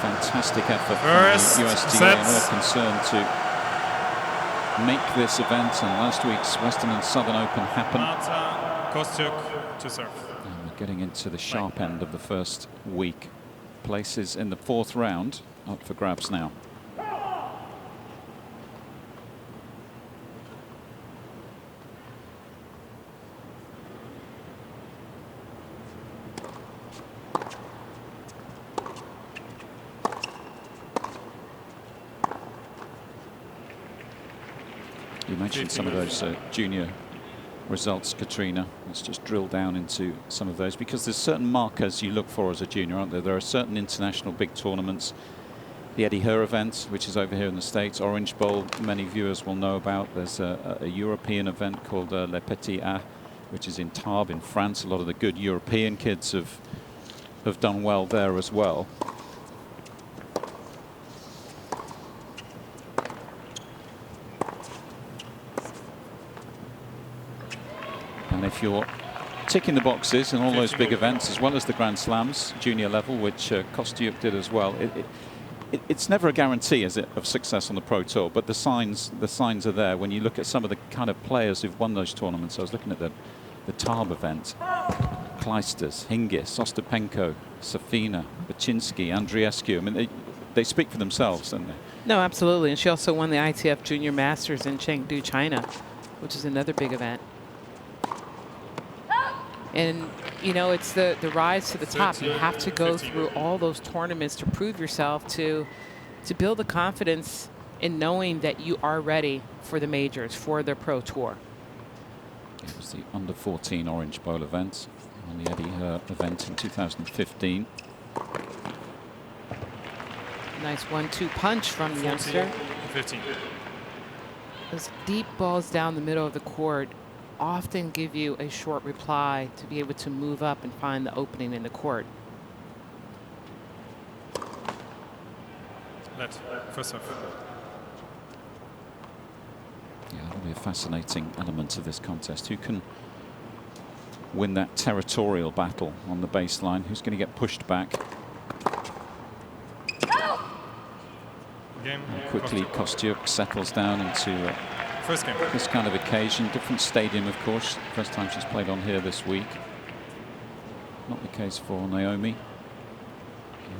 fantastic effort First from the USDA sets. and all concerned to make this event and last week's Western and Southern Open happen. Marta Kostyuk to serve. And we're getting into the sharp end of the first week. Places in the fourth round up for grabs now. You mentioned some of those junior results, Katrina. Let's just drill down into some of those, because there's certain markers you look for as a junior, aren't there? There are certain international big tournaments. The Eddie Herr event, which is over here in the States, Orange Bowl, many viewers will know about. There's a European event called Le Petit A, which is in Tarbes in France. A lot of the good European kids have done well there as well. And if you're ticking the boxes in all those big events, as well as the Grand Slams, junior level, which Kostyuk did as well, it's never a guarantee, is it, of success on the Pro Tour? But the signs are there when you look at some of the kind of players who've won those tournaments. I was looking at the Tarbes event. Kleisters, Hingis, Ostapenko, Safina, Baczynski, Andriescu. I mean, they speak for themselves, don't they? No, absolutely. And she also won the ITF Junior Masters in Chengdu, China, which is another big event. And, you know, it's the rise to the top. You have to go through all those tournaments to prove yourself, to build the confidence in knowing that you are ready for the majors, for the Pro Tour. It was the under-14 Orange Bowl event and the Eddie Herr event in 2015. Nice 1-2 punch from the youngster. 15. Those deep balls down the middle of the court often give you a short reply to be able to move up and find the opening in the court. Let first serve. Yeah, that'll be a fascinating element of this contest. Who can win that territorial battle on the baseline? Who's going to get pushed back? Game. And quickly, Kostyuk settles down into First game. this kind of occasion. Different stadium, of course. First time she's played on here this week. Not the case for Naomi,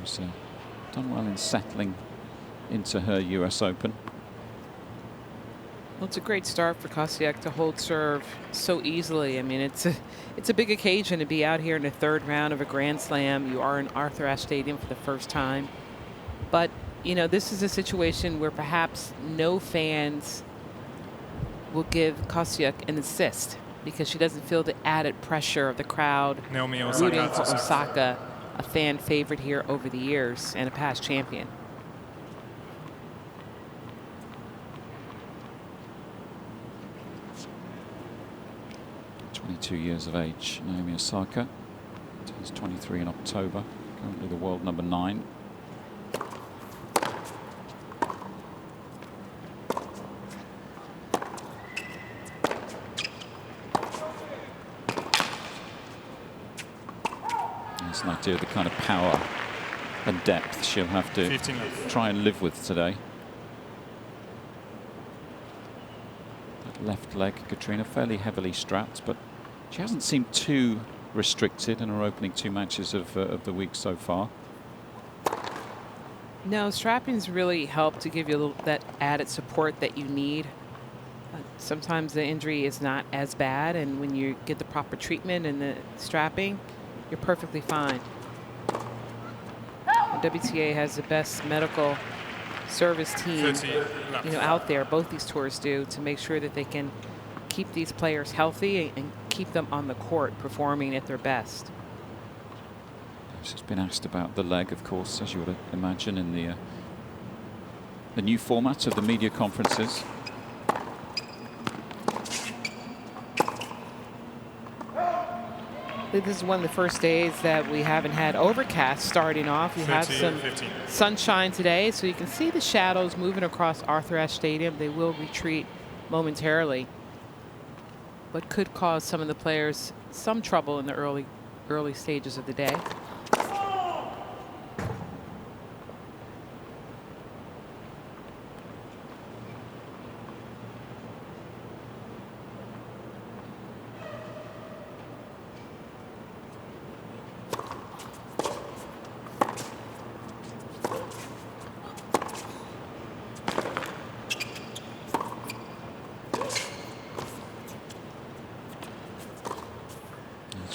who's done well in settling into her US Open. Well, it's a great start for Kostyuk to hold serve so easily. I mean, it's a big occasion to be out here in the third round of a Grand Slam. You are in Arthur Ashe Stadium for the first time. But, you know, this is a situation where perhaps no fans will give Kostyuk an assist because she doesn't feel the added pressure of the crowd Naomi rooting Osaka for to serve. Osaka, a fan favorite here over the years and a past champion. Years of age, Naomi Osaka. Turns 23 in October. Currently the world number 9. That's an idea of the kind of power and depth she'll have to 15 left. try and live with today. That left leg, Katrina, fairly heavily strapped, but she hasn't seemed too restricted in her opening 2 matches of the week so far. No, strapping's really helped to give you a little, that added support that you need. Sometimes the injury is not as bad, and when you get the proper treatment and the strapping, you're perfectly fine. The WTA has the best medical service team, 30 left. you know, out there. Both these tours do, to make sure that they can keep these players healthy and keep them on the court performing at their best. She's been asked about the leg, of course, as you would imagine, in the new format of the media conferences. This is one of the first days that we haven't had overcast starting off. We have some 15. sunshine today, so you can see the shadows moving across Arthur Ashe Stadium. They will retreat momentarily, but could cause some of the players some trouble in the early stages of the day.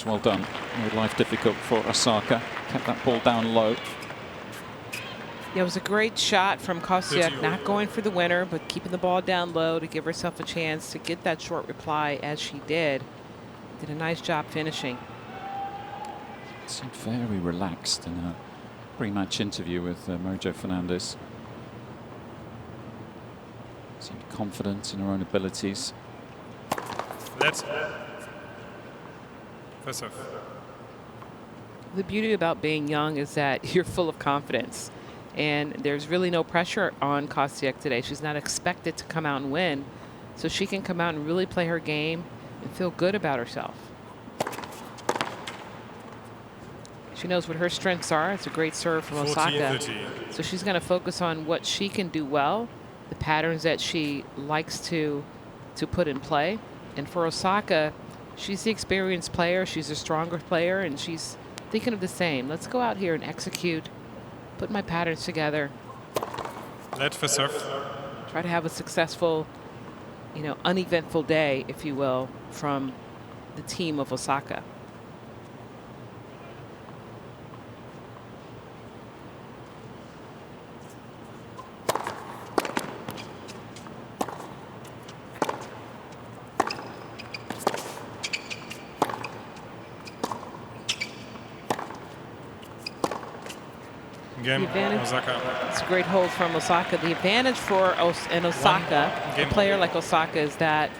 well done. Made life difficult for Osaka. Kept that ball down low. Yeah, it was a great shot from Kostyuk, not going for the winner, but keeping the ball down low to give herself a chance to get that short reply as she did. Did a nice job finishing. Seemed very relaxed in her pre-match interview with Mojo Fernandez. Seemed confident in her own abilities. Let's. First off. The beauty about being young is that you're full of confidence. And there's really no pressure on Kostyuk today. She's not expected to come out and win. So she can come out and really play her game and feel good about herself. She knows what her strengths are. It's a great serve from Osaka. So she's going to focus on what she can do well, the patterns that she likes to put in play. And for Osaka, she's the experienced player. She's a stronger player, and she's thinking of the same. Let's go out here and execute. Put my patterns together. Let for serve. Try to have a successful, uneventful day, if you will, from the team of Osaka. Game, Osaka. It's a great hold from Osaka. The advantage for Osaka, a player like Osaka, is that,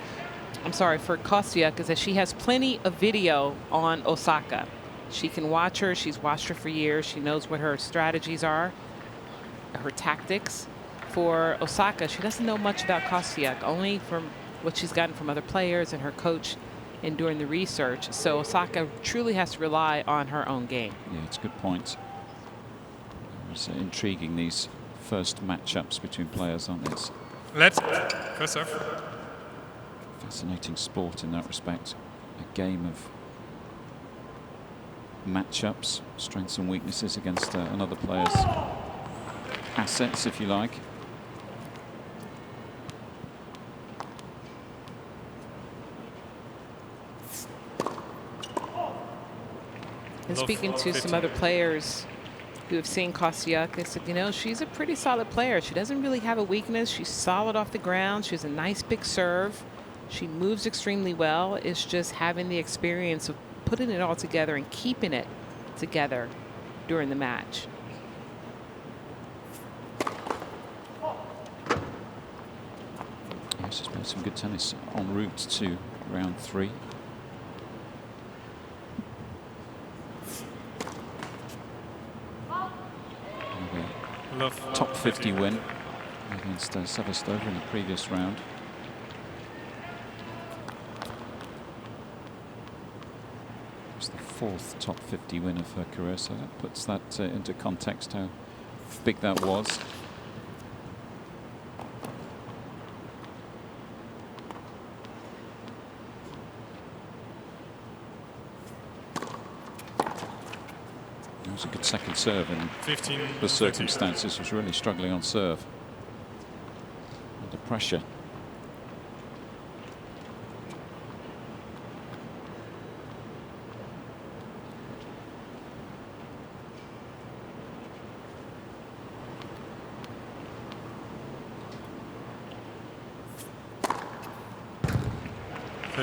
for Kostyuk, is that she has plenty of video on Osaka. She can watch her. She's watched her for years. She knows what her strategies are, her tactics. For Osaka, she doesn't know much about Kostyuk, only from what she's gotten from other players and her coach in doing the research. So Osaka truly has to rely on her own game. Yeah, it's a good point. It's intriguing, these first matchups between players, aren't they? Let's first serve. Fascinating sport in that respect. A game of matchups, strengths and weaknesses against another player's assets, if you like. And speaking to some other players who have seen Kostyuk, they said, she's a pretty solid player. She doesn't really have a weakness. She's solid off the ground. She has a nice big serve. She moves extremely well. It's just having the experience of putting it all together and keeping it together during the match. Yeah, she's played some good tennis en route to round 3. Top 50 win against Sevastova in the previous round. It's the 4th top 50 win of her career, so that puts that into context how big that was. It was a good second serve in the circumstances. Was really struggling on serve. Under pressure.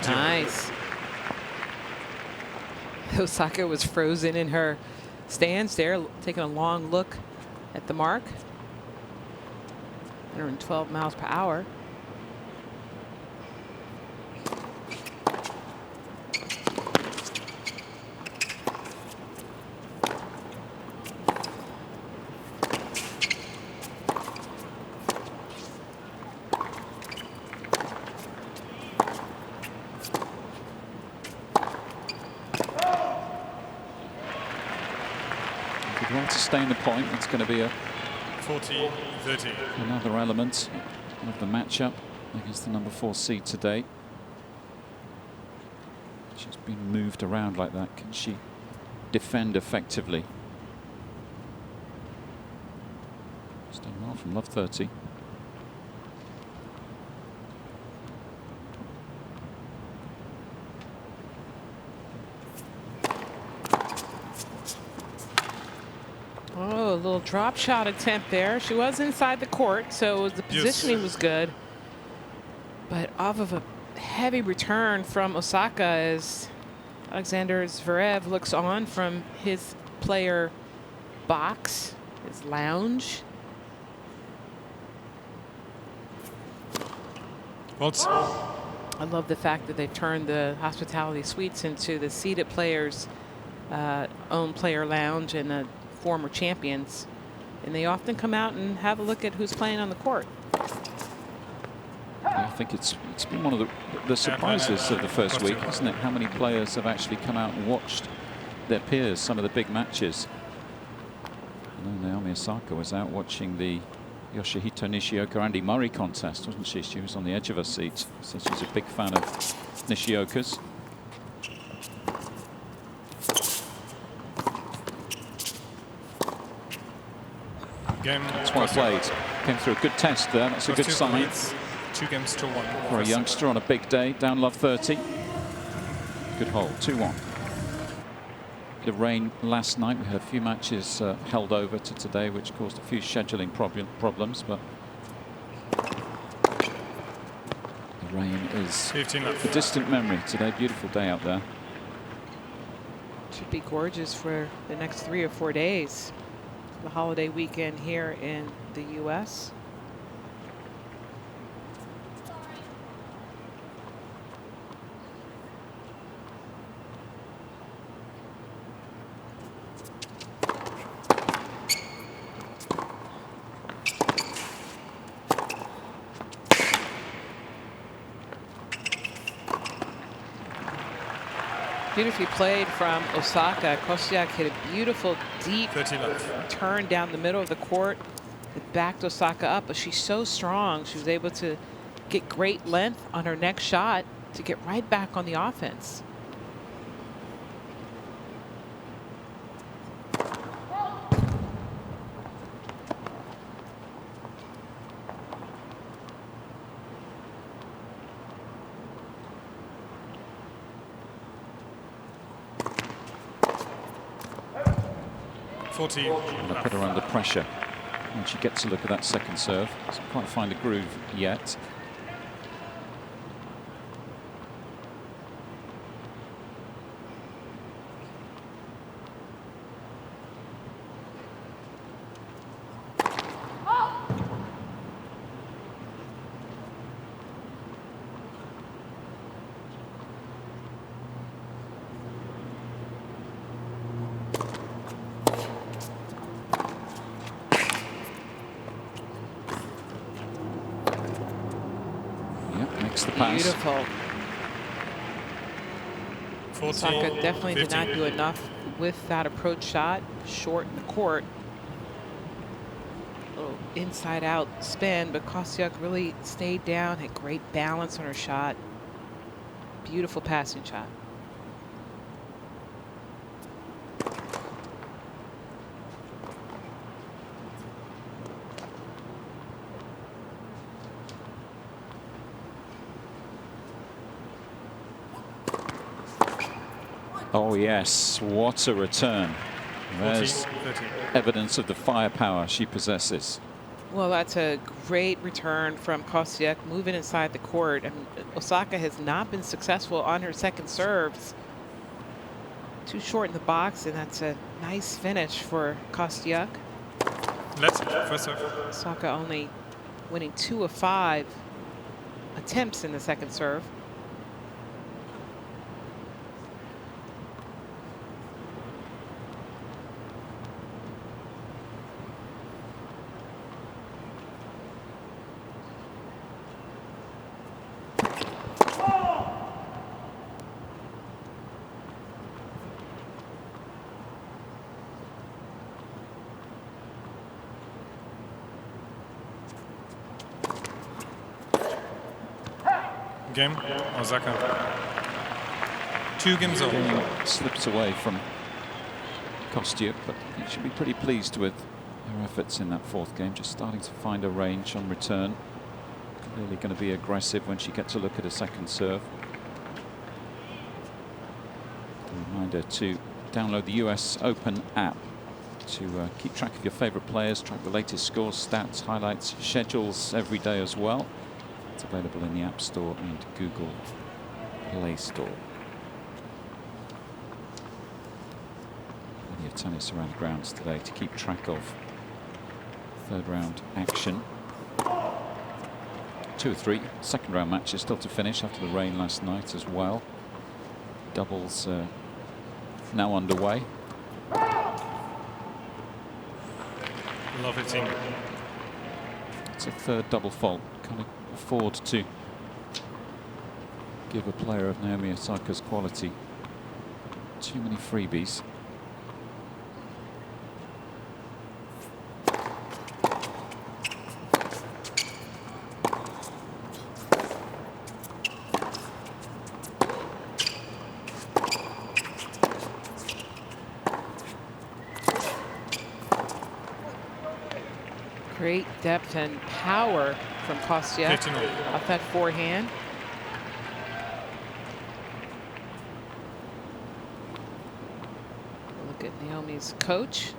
Nice. Osaka was frozen in her stance there, taking a long look at the mark. 112 miles per hour. Well, to stay in the point, it's going to be a 40-30. Another element of the matchup against the number 4 seed today. She's been moved around like that. Can she defend effectively? She's done well from love 30. drop shot attempt there. She was inside the court, so the positioning was good. But off of a heavy return from Osaka as Alexander Zverev looks on from his player box, his lounge. Waltz. I love the fact that they've turned the hospitality suites into the seated players' own player lounge and the former champions. And they often come out and have a look at who's playing on the court. I think it's been one of the surprises of the first week, isn't it? How many players have actually come out and watched their peers, some of the big matches. I know Naomi Osaka was out watching the Yoshihito Nishioka Andy Murray contest, wasn't she? She was on the edge of her seat, so she's a big fan of Nishioka's. That's well played. Came through a good test there. That's a good sign. 2 games to 1 for a youngster on a big day. Down love 30. Good hole. 2-1. Bit of rain last night. We had a few matches held over to today, which caused a few scheduling problems. But the rain is a distant memory today. Beautiful day out there. Should be gorgeous for the next 3 or 4 days. The holiday weekend here in the U.S. Beautifully played from Osaka. Kostyuk hit a beautiful deep turn down the middle of the court. It backed Osaka up, but she's so strong. She was able to get great length on her next shot to get right back on the offense. Gonna put her under pressure when she gets a look at that second serve. Doesn't quite find a groove yet. The pass. Beautiful. Osaka definitely 15. Did not do enough with that approach shot. Short in the court. A little inside out spin, but Kostyuk really stayed down, had great balance on her shot. Beautiful passing shot. Oh yes, what a return. There's evidence of the firepower she possesses. Well, that's a great return from Kostyuk, moving inside the court. And Osaka has not been successful on her second serves. Too short in the box, and that's a nice finish for Kostyuk. First serve. Osaka only winning 2 of 5 attempts in the second serve. Game, Osaka. 2 games over. Slips away from Kostyuk, but he should be pretty pleased with her efforts in that 4th game. Just starting to find a range on return. Clearly going to be aggressive when she gets a look at a second serve. A reminder to download the US Open app to keep track of your favorite players, track the latest scores, stats, highlights, schedules every day as well. It's available in the App Store and Google Play Store. Plenty of tennis around the grounds today to keep track of. Third round action. 2 or 3 second round matches still to finish after the rain last night as well. Doubles now underway. Love it, team. It's a third double fault. Can't afford to give a player of Naomi Osaka's quality too many freebies. Great depth and power from Kostyuk 15-all. off that forehand. Look at Naomi's coach.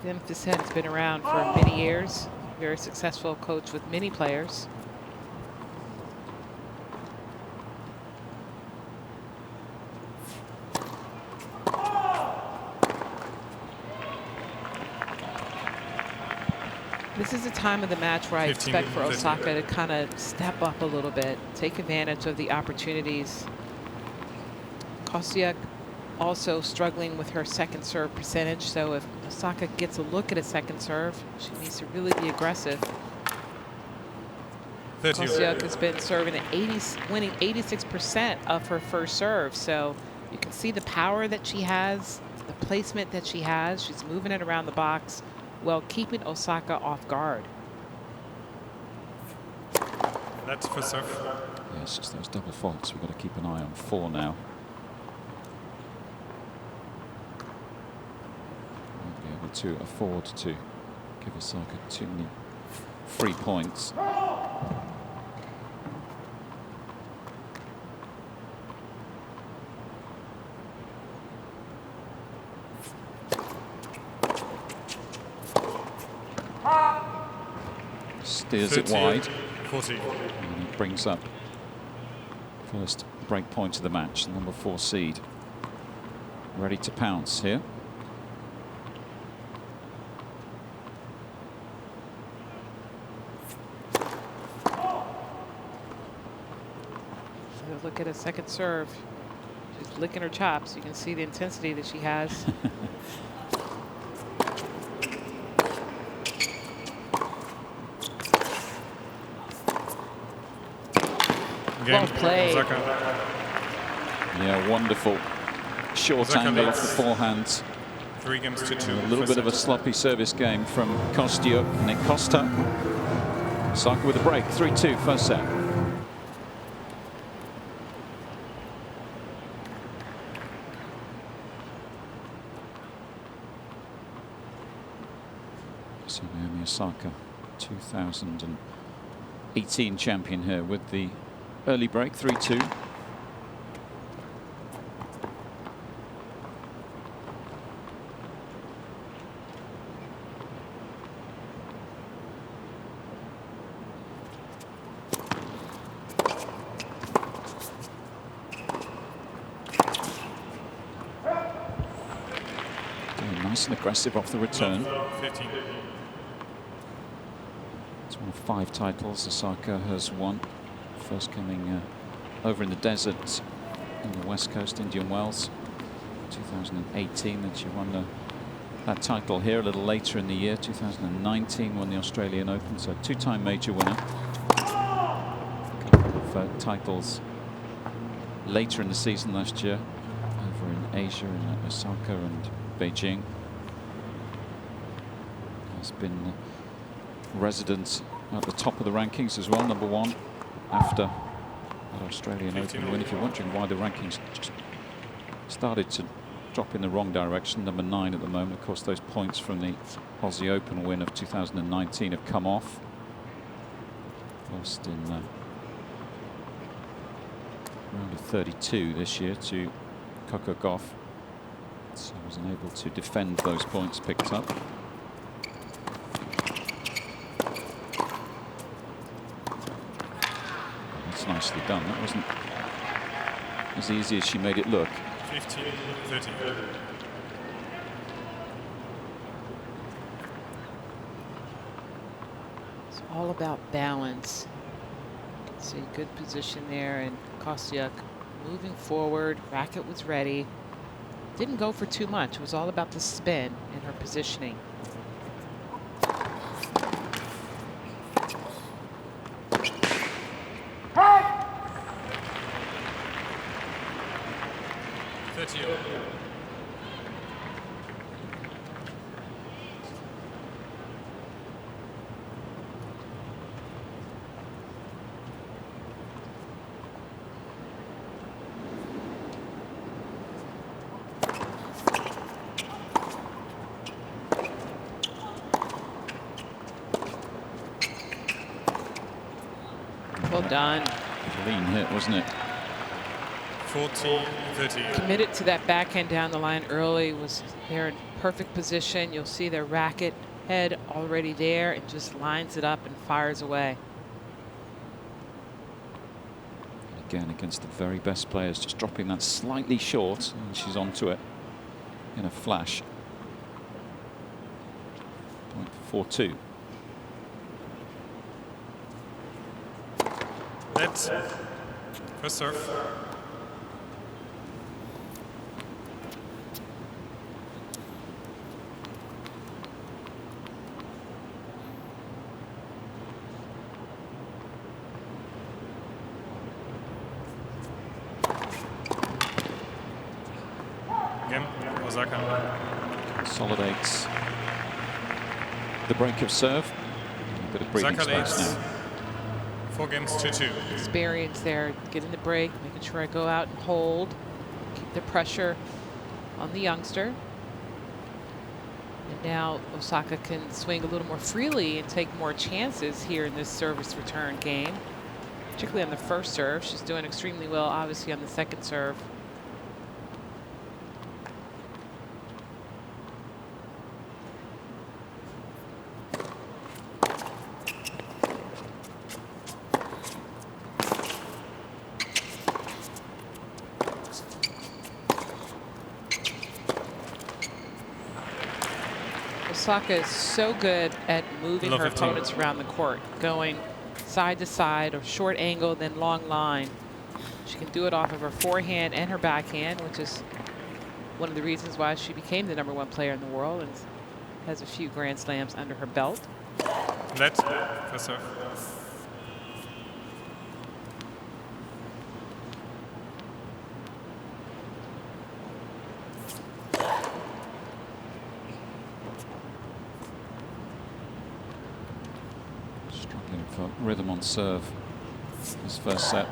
Memphis has been around for many years. Very successful coach with many players. This is a time of the match where I expect for Osaka to kind of step up a little bit, take advantage of the opportunities. Kostyuk also struggling with her second serve percentage, so if Osaka gets a look at a second serve, she needs to really be aggressive. Kostyuk has been serving at winning 86% of her first serve, so you can see the power that she has, the placement that she has. She's moving it around the box, while keeping Osaka off guard. That's for serve. Yeah, it's just those double faults we've got to keep an eye on 4 now. Won't be able to afford to give Osaka too many free points. Steers it wide. 40. And it brings up first break point of the match, the number 4 seed. Ready to pounce here. Look at a second serve. She's licking her chops. You can see the intensity that she has. Well played. Yeah, wonderful. Short angle off the forehand. 3 games to 2. A little bit of a sloppy service game from Kostyuk, and it cost her. Osaka with a break. 3-2 first set. So Naomi Osaka, 2018 champion here with the early break, 3-2. Nice and aggressive off the return. 15. It's one of 5 titles Osaka has won. First coming over in the desert in the West Coast, Indian Wells, 2018. Then she won that title here a little later in the year. 2019 won the Australian Open, so 2-time major winner. A couple of titles later in the season last year over in Asia, in Osaka and Beijing. Has been resident at the top of the rankings as well, number 1 after that Australian Open win. If you're wondering why the rankings just started to drop in the wrong direction, number 9 at the moment. Of course, those points from the Aussie Open win of 2019 have come off. Lost in round of 32 this year to Coco Gauff. So I was unable to defend those points picked up. That's nicely done. That wasn't as easy as she made it look. 15-30. It's all about balance. See, good position there, and Kostyuk moving forward. Racket was ready. Didn't go for too much. It was all about the spin and her positioning. Well done. Clean hit, wasn't it? 40-30. Committed to that backhand down the line early, was there in perfect position. You'll see their racket head already there and just lines it up and fires away. Again, against the very best players, just dropping that slightly short, and she's onto it in a flash. 0.42. That's first serve. Again, Osaka. Consolidates the break of serve. A bit of breathing Osaka space leads. now. 4-2. Experience there, getting the break, making sure I go out and hold, keep the pressure on the youngster. And now Osaka can swing a little more freely and take more chances here in this service return game, particularly on the first serve. She's doing extremely well, obviously, on the second serve. Osaka is so good at moving her opponents around the court, going side to side or short angle, then long line. She can do it off of her forehand and her backhand, which is one of the reasons why she became the #1 player in the world and has a few Grand Slams under her belt. That's first serve. For rhythm on serve, this first set.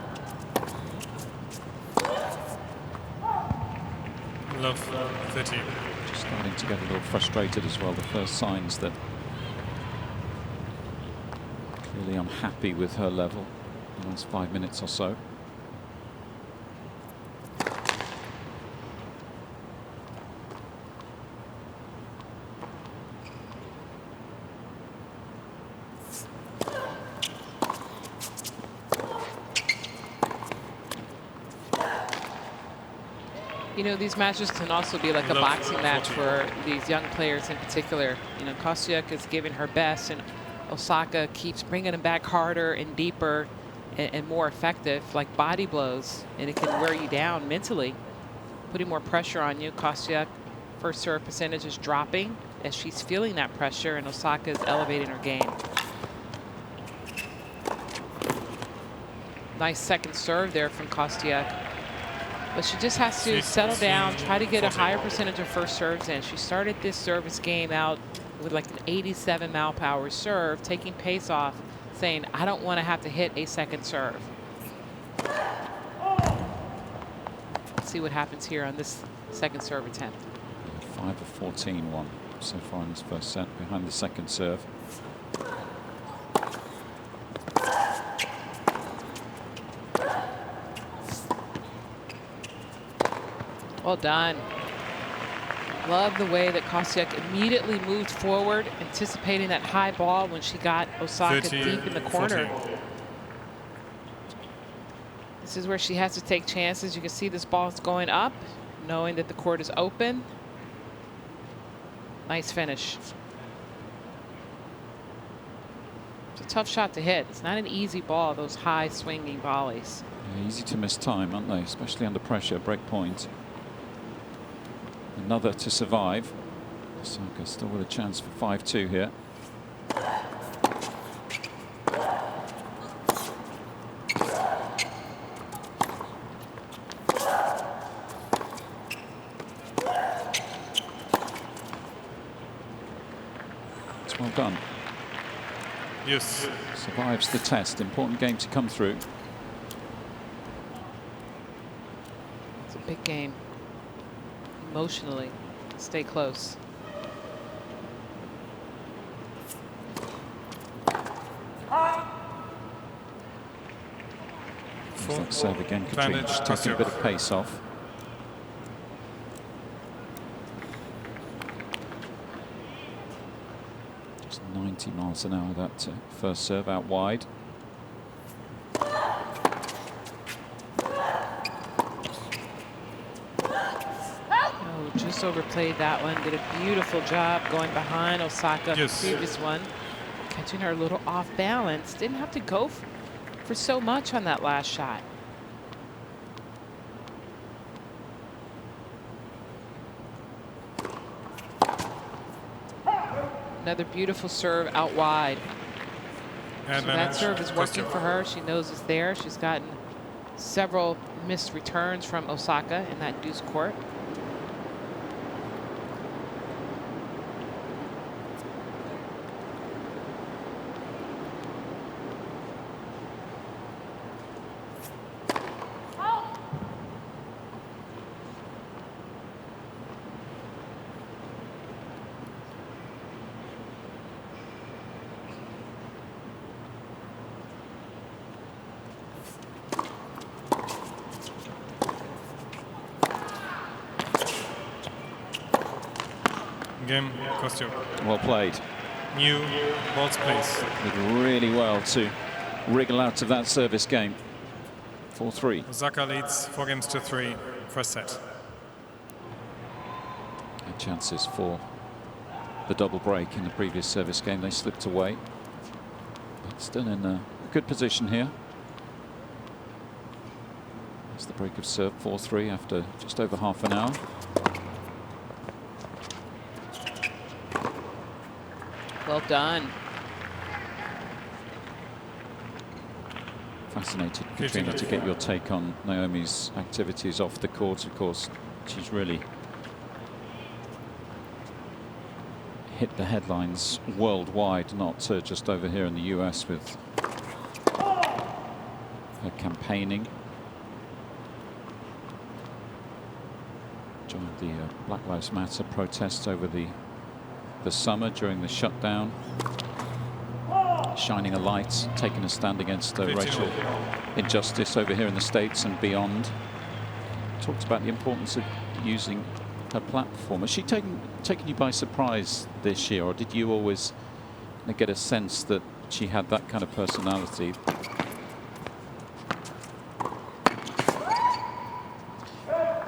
Love 30. Just starting to get a little frustrated as well. The first signs that clearly unhappy with her level in the last 5 minutes or so. You know, these matches can also be like a boxing match for these young players in particular. You know, Kostyuk is giving her best, and Osaka keeps bringing them back harder and deeper and more effective, like body blows, and it can wear you down mentally, putting more pressure on you. Kostyuk, first serve percentage is dropping as she's feeling that pressure, and Osaka is elevating her game. Nice second serve there from Kostyuk. But she just has to settle down, try to get a higher percentage of first serves in. She started this service game out with like an 87 mile-per-hour serve, taking pace off, saying, I don't want to have to hit a second serve. Let's see what happens here on this second serve attempt. 5 of 14 won so far in this first set behind the second serve. Well done. Love the way that Kostyuk immediately moved forward, anticipating that high ball when she got Osaka 30, deep in the corner. 40. This is where she has to take chances. You can see this ball is going up, knowing that the court is open. Nice finish. It's a tough shot to hit. It's not an easy ball, those high swinging volleys. Yeah, easy to miss time, aren't they? Especially under pressure, break point. Another to survive. Osaka still with a chance for 5-2 here. It's well done. Yes. Survives the test. Important game to come through. It's a big game. Emotionally, stay close. Use that serve again, Katrina. Advantage, Just taking a bit of pace off. Just 90 miles an hour, that first serve out wide. Just overplayed that one. Did a beautiful job going behind Osaka. Yes. The previous one, catching her a little off balance. Didn't have to go for so much on that last shot. Another beautiful serve out wide. So that serve is working for her. She knows it's there. She's gotten several missed returns from Osaka in that deuce court. Game, Kostyuk. Well played. New balls place. Did really well to wriggle out of that service game. 4-3. Osaka leads 4-3, first set. Had chances for the double break in the previous service game. They slipped away. But still in a good position here. That's the break of serve, 4-3 after just over half an hour. Well done. Fascinated, Katrina, to get your take on Naomi's activities off the court. Of course, she's really hit the headlines worldwide, not just over here in the US with her campaigning. Joined the Black Lives Matter protests over the summer during the shutdown, shining a light, taking a stand against racial injustice over here in the States and beyond. Talked about the importance of using her platform. Has she taken you by surprise this year, or did you always get a sense that she had that kind of personality?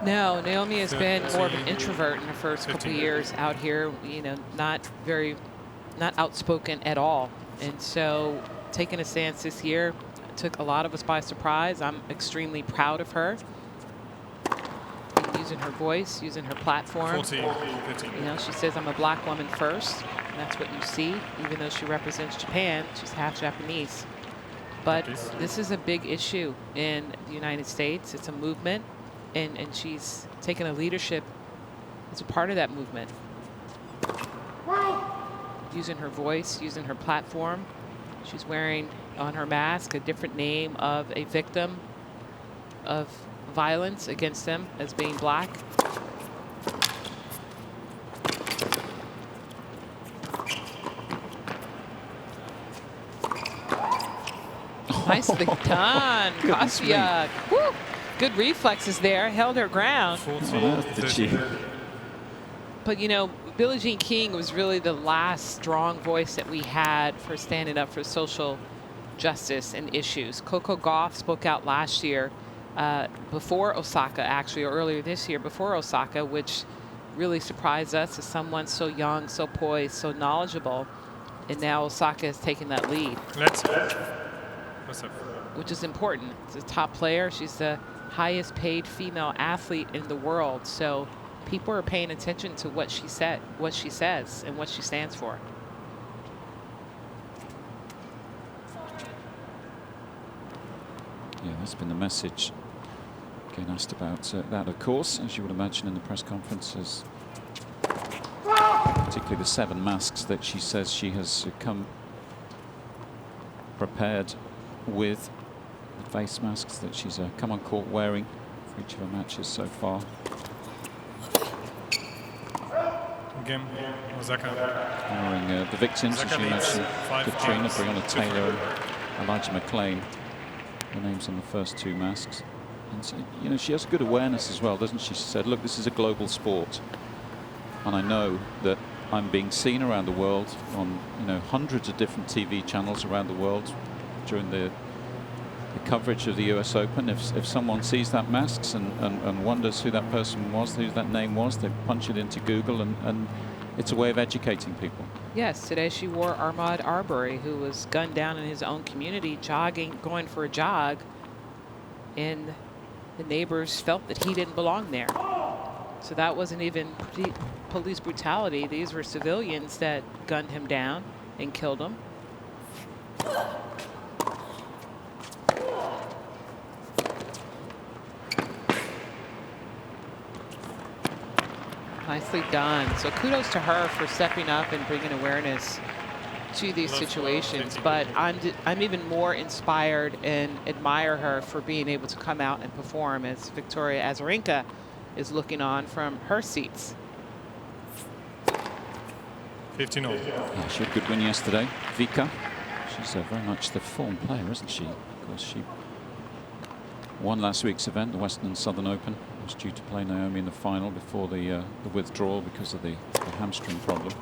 No, Naomi has been more of an introvert in her first couple of years out here, you know, not outspoken at all. And so taking a stance this year took a lot of us by surprise. I'm extremely proud of her. Using her voice, using her platform. 40, 50. You know, she says, I'm a black woman first. And that's what you see. Even though she represents Japan, she's half Japanese. But this is a big issue in the United States. It's a movement. And she's taken a leadership as a part of that movement. Using her voice, using her platform. She's wearing on her mask a different name of a victim of violence against them as being black. Nicely done, Kostyuk. Woo! Good reflexes there, held her ground. 40, Did she But, you know, Billie Jean King was really the last strong voice that we had for standing up for social justice and issues. Coco Gauff spoke out last year before Osaka, actually, or earlier this year before Osaka, which really surprised us as someone so young, so poised, so knowledgeable. And now Osaka has taken that lead. Which is important. She's a top player. She's the highest paid female athlete in the world. So people are paying attention to what she said, what she says, and what she stands for. Yeah, that's been the message. Getting asked about that, of course, as you would imagine in the press conferences. Particularly the 7 masks that she says she has come prepared with. The face masks that she's come on court wearing for each of her matches so far. Game, Osaka. Wearing the victims, as you mentioned, Katrina, Breonna Taylor, and Elijah McClain. The names on the first 2 masks. And so, you know, she has good awareness as well, doesn't she? She said, look, this is a global sport. And I know that I'm being seen around the world on, you know, hundreds of different TV channels around the world during the coverage of the US Open. If someone sees that masks and wonders who that person was, who that name was, they punch it into Google, and it's a way of educating people. Yes, today she wore Ahmaud Arbery, who was gunned down in his own community, jogging, going for a jog, and the neighbors felt that he didn't belong there. So that wasn't even police brutality. These were civilians that gunned him down and killed him. Nicely done. So kudos to her for stepping up and bringing awareness to these situations. But I'm even more inspired and admire her for being able to come out and perform as Victoria Azarenka is looking on from her seats. 15-0. Yeah, she had a good win yesterday. Vika, she's very much the form player, isn't she? Of course, she won last week's event, the Western and Southern Open. Was due to play Naomi in the final before the withdrawal because of the hamstring problem.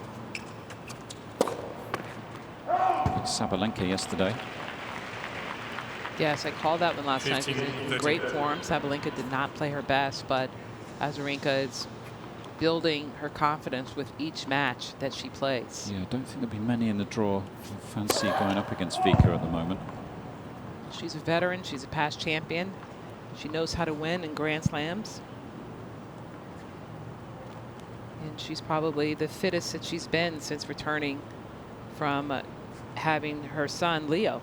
Sabalenka yesterday. Yes, I called that one last night. She's in great form. Sabalenka did not play her best, but Azarenka is building her confidence with each match that she plays. Yeah, I don't think there'll be many in the draw who fancy going up against Vika at the moment. She's a veteran. She's a past champion. She knows how to win in Grand Slams. And she's probably the fittest that she's been since returning from having her son, Leo.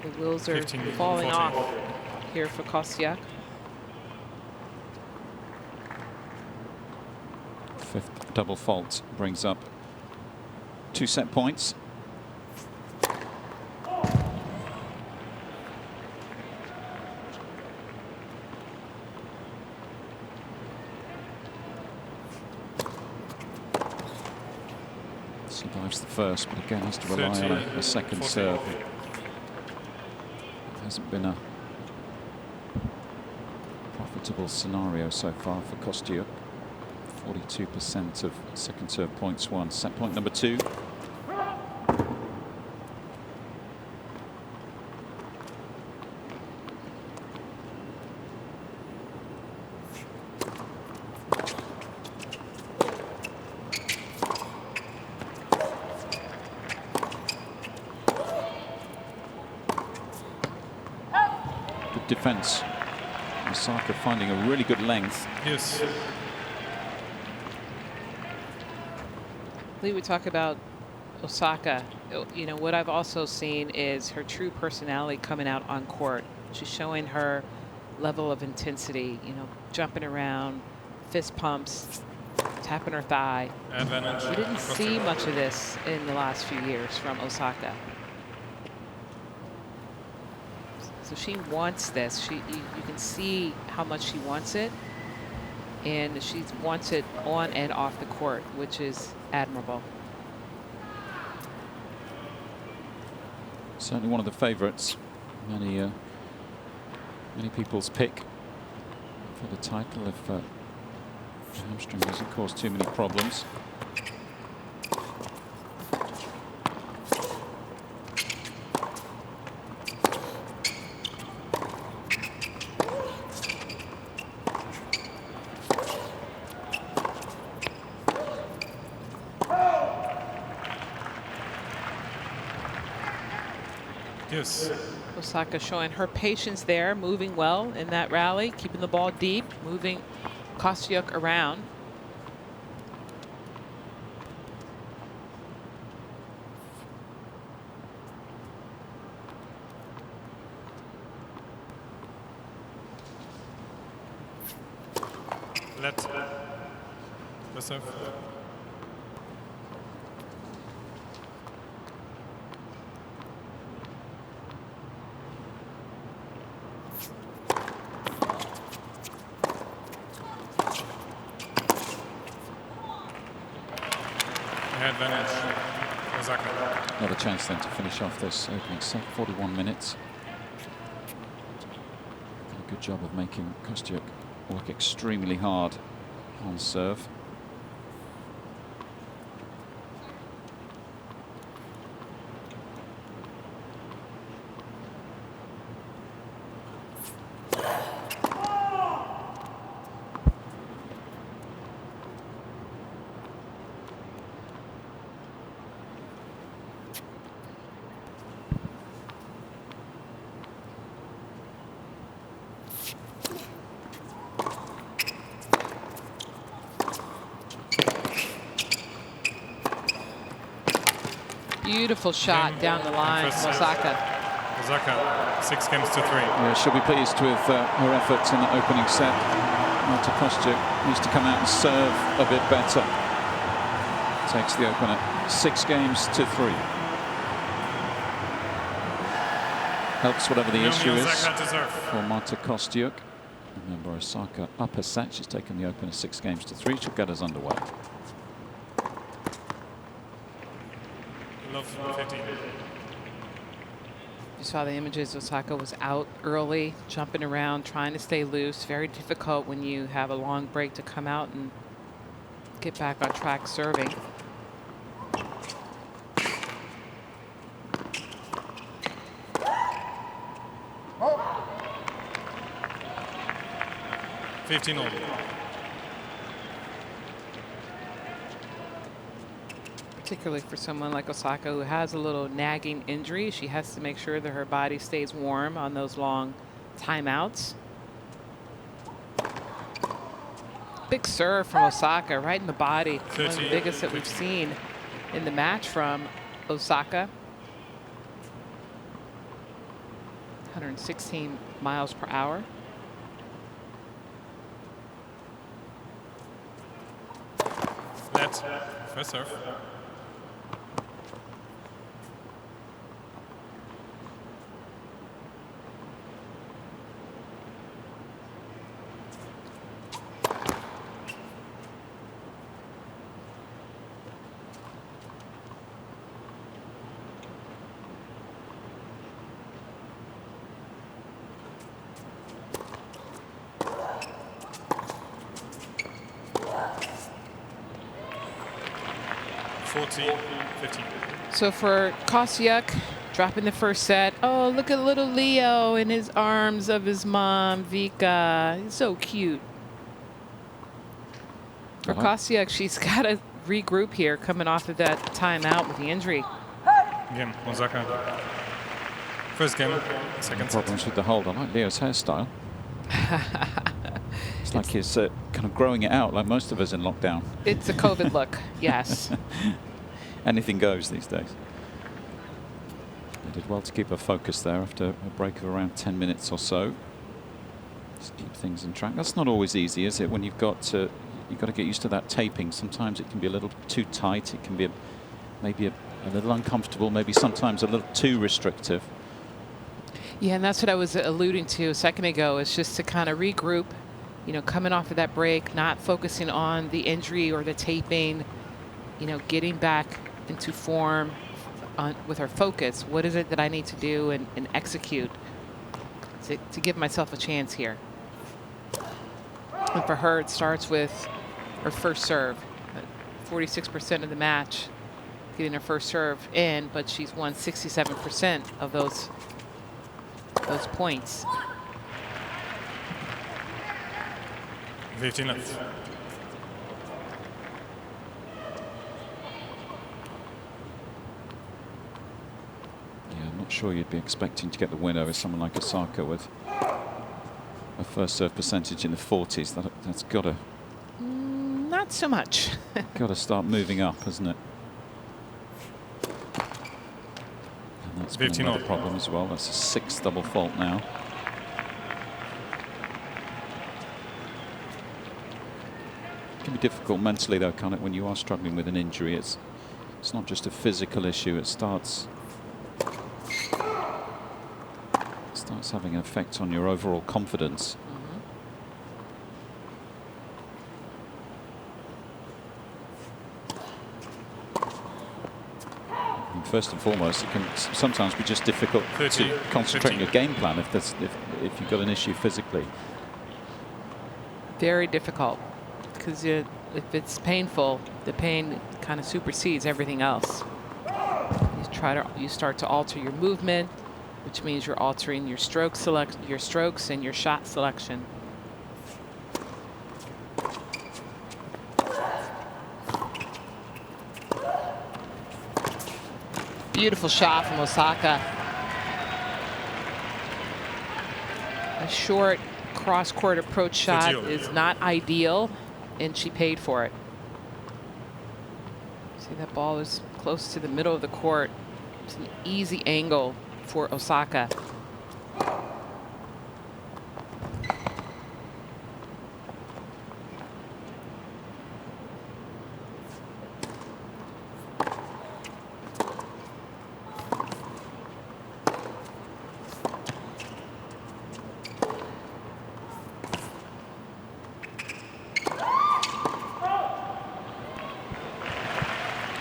The wheels are falling off here for Kostyuk. 5th double fault brings up 2 set points. Survives the first, but again has to rely on a second serve. It hasn't been a profitable scenario so far for Kostyuk. 42% of second serve points won. Set point number 2. Good defense. Osaka finding a really good length. Yes. Lee, we talk about Osaka. You know, what I've also seen is her true personality coming out on court. She's showing her level of intensity, you know, jumping around, fist pumps, tapping her thigh. Advantage. We didn't see much of this in the last few years from Osaka. So she wants this. You can see how much she wants it. And she wants it on and off the court, which is admirable. Certainly one of the favorites. Many Many people's pick for the title if hamstring doesn't cause too many problems. Yes. Osaka showing her patience there, moving well in that rally, keeping the ball deep, moving Kostyuk around. Let. The serve. Advantage. Osaka. Another chance then to finish off this opening set. 41 minutes. Did a good job of making Kostyuk work extremely hard on serve. Beautiful shot down the line from Osaka. Osaka, 6 games to 3. Yeah, she'll be pleased with her efforts in the opening set. Marta Kostyuk needs to come out and serve a bit better. Takes the opener 6 games to 3. Helps whatever the Naomi issue is Osaka to serve. for Marta Kostyuk. Remember, Osaka up a set. She's taken the opener 6 games to 3. She'll get us underway. Love 15. You saw the images. Osaka was out early, jumping around, trying to stay loose. Very difficult when you have a long break to come out and get back on track serving. Oh. 15-all. Particularly for someone like Osaka who has a little nagging injury. She has to make sure that her body stays warm on those long timeouts. Big serve from Osaka right in the body. One of the biggest that we've seen in the match from Osaka. 116 miles per hour. Let. First serve. So for Kostyuk, dropping the first set. Oh, look at little Leo in his arms of his mom, Vika. He's so cute. For Kostyuk, she's got to regroup here, coming off of that timeout with the injury. Game, Osaka. First game, second set. Problems with the hold. I like Leo's hairstyle. It's like he's kind of growing it out, like most of us in lockdown. It's a COVID look, yes. Anything goes these days. They did well to keep her focus there after a break of around 10 minutes or so. Just keep things in track. That's not always easy, is it? When you've got to get used to that taping. Sometimes it can be a little too tight. It can be maybe a little uncomfortable. Maybe sometimes a little too restrictive. Yeah, and that's what I was alluding to a second ago. Is just to kind of regroup. You know, coming off of that break, not focusing on the injury or the taping. You know, getting back into form with our focus. What is it that I need to do and execute? to give myself a chance here. And for her, it starts with her first serve. 46% of the match getting her first serve in, but she's won 67% of those points. 15 left. Yeah, I'm not sure you'd be expecting to get the win over someone like Osaka with a first serve percentage in the 40s. That's got to Not so much. got to start moving up, hasn't it? And that's been 15 another all. problem as well. That's a 6th double fault now. It can be difficult mentally though, can't it, when you are struggling with an injury? It's not just a physical issue. It starts having an effect on your overall confidence. And first and foremost, it can sometimes be just difficult 30, to concentrate on 15. your game plan if you've got an issue physically. Very difficult, because if it's painful, the pain kind of supersedes everything else. You start to alter your movement, which means you're altering your strokes and your shot selection. Beautiful shot from Osaka. A short cross-court approach shot is not ideal, and she paid for it. See, that ball is close to the middle of the court. It's an easy angle for Osaka.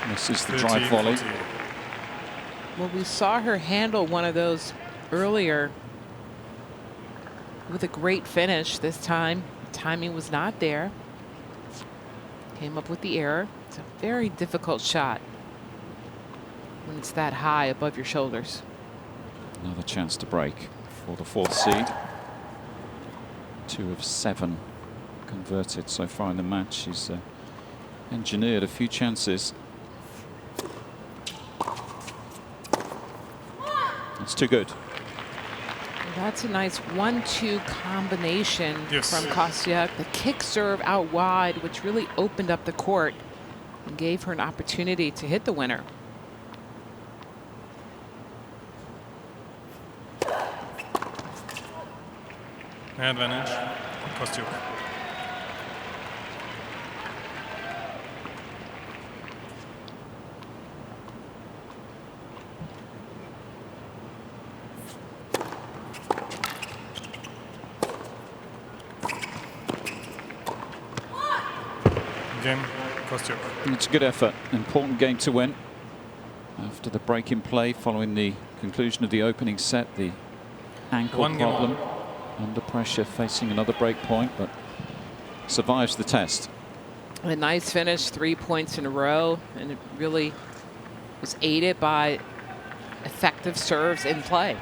This is the drive volley. Well, we saw her handle one of those earlier with a great finish. This time, timing was not there. Came up with the error. It's a very difficult shot when it's that high above your shoulders. Another chance to break for the 4th seed. 2 of 7 converted so far in the match. She's engineered a few chances. It's too good. That's a nice 1-2 combination Yes. from Kostyuk. The kick serve out wide, which really opened up the court and gave her an opportunity to hit the winner. Advantage. Kostyuk. Game. Kostyuk. It's a good effort. Important game to win. After the break in play following the conclusion of the opening set, the ankle One game problem. Under pressure, facing another break point, but survives the test. A nice finish, 3 points in a row, and it really was aided by effective serves in play.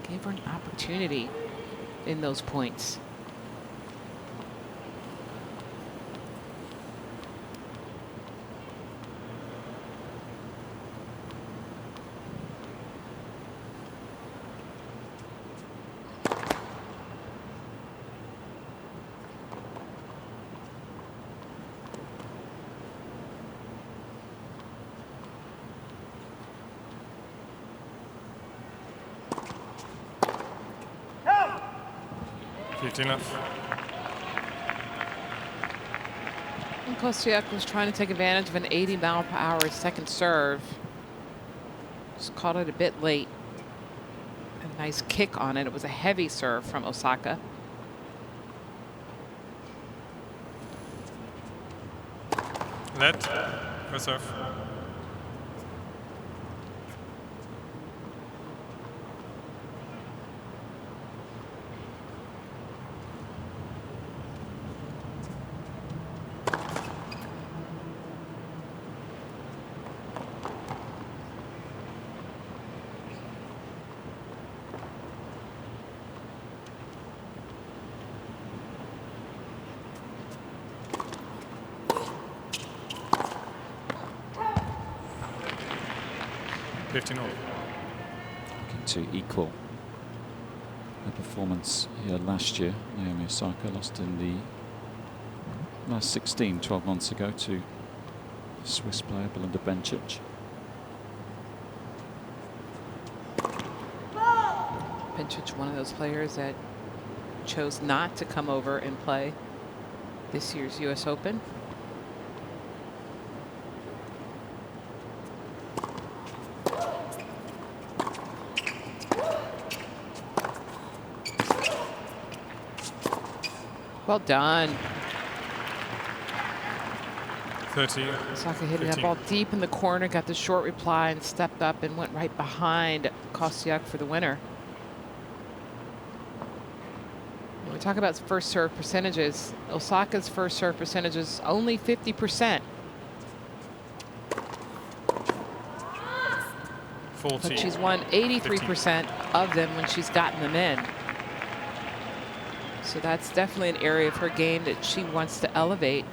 Gave her an opportunity in those points. Enough. And Kostyuk was trying to take advantage of an 80-mile-per-hour second serve. Just caught it a bit late. A nice kick on it. It was a heavy serve from Osaka. Let. First serve. 15 all. Looking to equal her performance here last year. Naomi Osaka lost in the last 16, 12 months ago to the Swiss player Belinda Bencic. Bencic, one of those players that chose not to come over and play this year's U.S. Open. Well done. 30. Osaka hitting that 15. ball deep in the corner, got the short reply and stepped up and went right behind Kostyuk for the winner. When we talk about first serve percentages, Osaka's first serve percentage is only 50%. 40. But she's won 83% of them when she's gotten them in. So that's definitely an area of her game that she wants to elevate.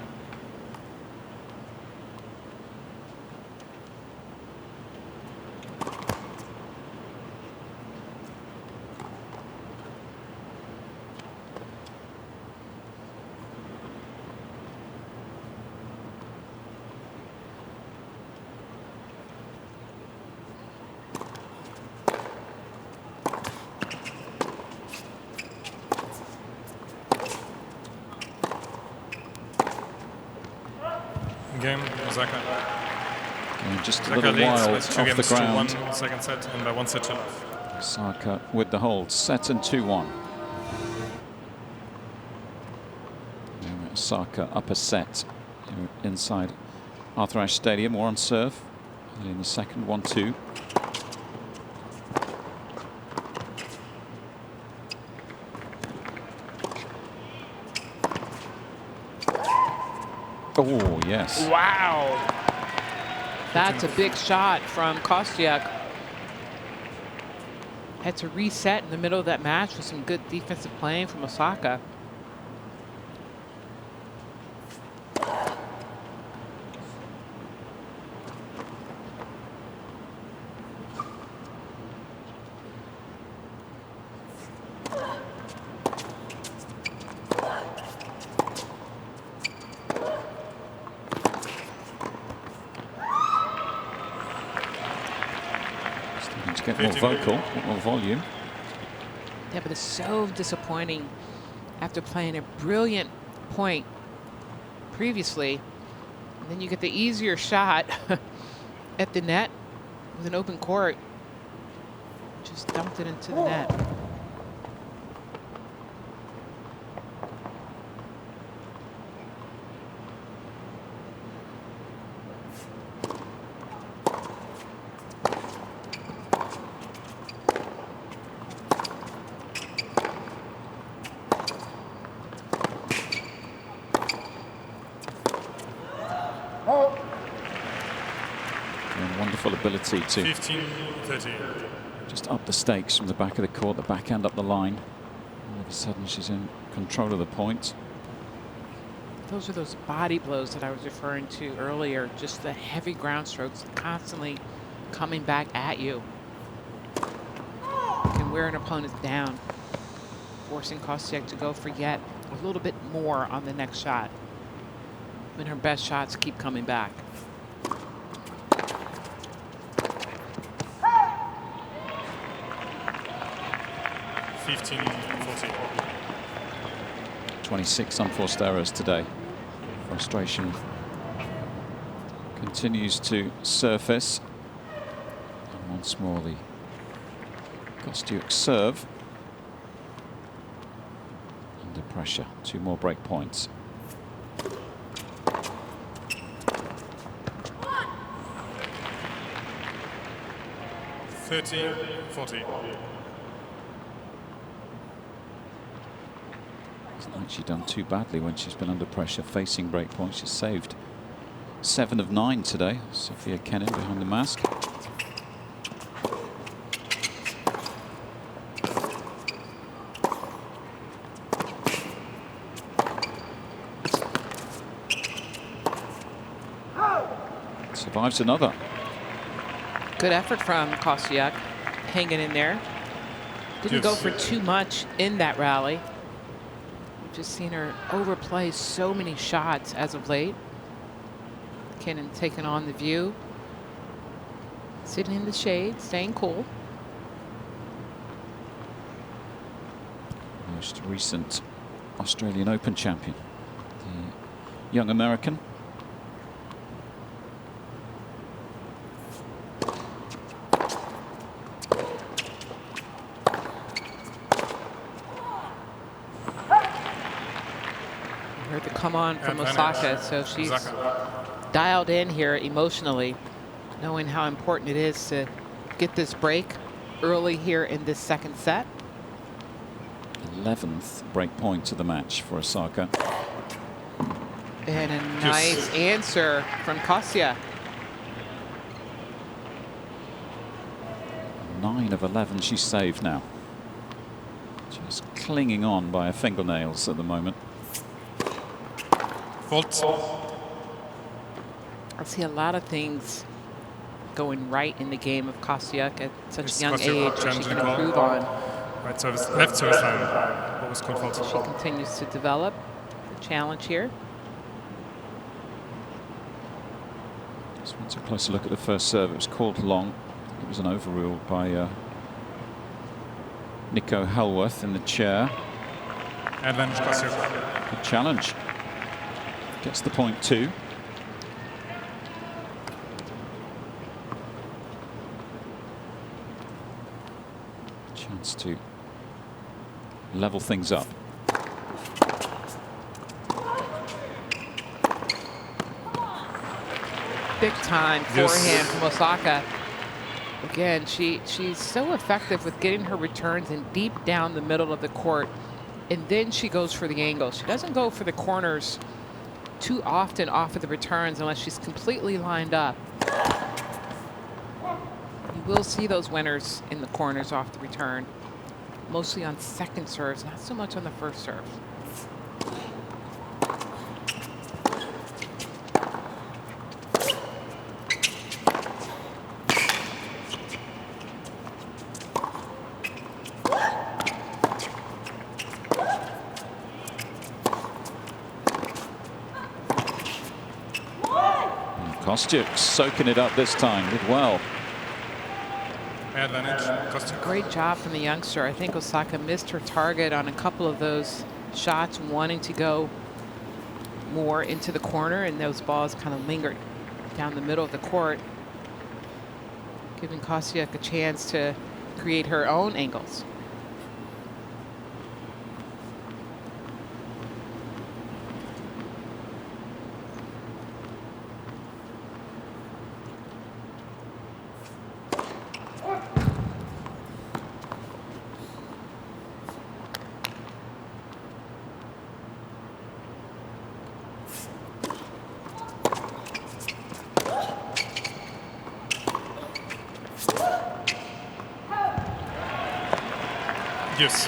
Game, Osaka. And just a Osaka little leads wild with 2 off the games to ground. 1 second set and by 1 set to love. Osaka with the hold, set and 2-1. Osaka up a set inside Arthur Ashe Stadium, more on serve. And in the second, 1-2. Oh, yes. Wow. That's a big shot from Kostyuk. Had to reset in the middle of that match with some good defensive playing from Osaka. To get more vocal, get more volume. Yeah, but it's so disappointing after playing a brilliant point previously. And then you get the easier shot at the net with an open court. Just dumped it into the net. Wonderful ability to 15-30. just up the stakes from the back of the court, the backhand up the line. All of a sudden she's in control of the point. Those are those body blows that I was referring to earlier. Just the heavy ground strokes constantly coming back at you. Can wear an opponent down, forcing Kostyuk to go for yet a little bit more on the next shot when her best shots keep coming back. $15-40. 26 unforced errors today. Frustration continues to surface. And once more the Kostyuk serve. Under pressure. 2 more break points. $30-40. Hasn't actually done too badly when she's been under pressure facing break points. She's saved 7 of 9 today. Sophia Kenin behind the mask. Survives another. Good effort from Kostyuk, hanging in there. Didn't go for too much in that rally. We've just seen her overplay so many shots as of late. Cannon taking on the view. Sitting in the shade, staying cool. Most recent Australian Open champion, the young American. Heard the come on from Osaka, so she's dialed in here emotionally, knowing how important it is to get this break early here in this second set. 11th break point of the match for Osaka. And a nice answer from Kostyuk. 9 of 11 she's saved now. Just clinging on by her fingernails at the moment. Fault. I see a lot of things going right in the game of Kostyuk at such a young age that she can improve on. Right service, left service line. What was called fault? She continues to develop the challenge here. Just wants a closer look at the first serve. It was called long. It was an overrule by Nico Helworth in the chair. Advantage Kostyuk. Good challenge. Gets the point too. Chance to level things up. Big time forehand from Osaka. Again, she's so effective with getting her returns in deep down the middle of the court, and then she goes for the angle. She doesn't go for the corners too often off of the returns unless she's completely lined up. You will see those winners in the corners off the return, mostly on second serves, not so much on the first serve. Kostyuk soaking it up this time, did well. Advantage Kostyuk. Great job from the youngster. I think Osaka missed her target on a couple of those shots, wanting to go more into the corner, and those balls kind of lingered down the middle of the court, giving Kostyuk a chance to create her own angles. Yes.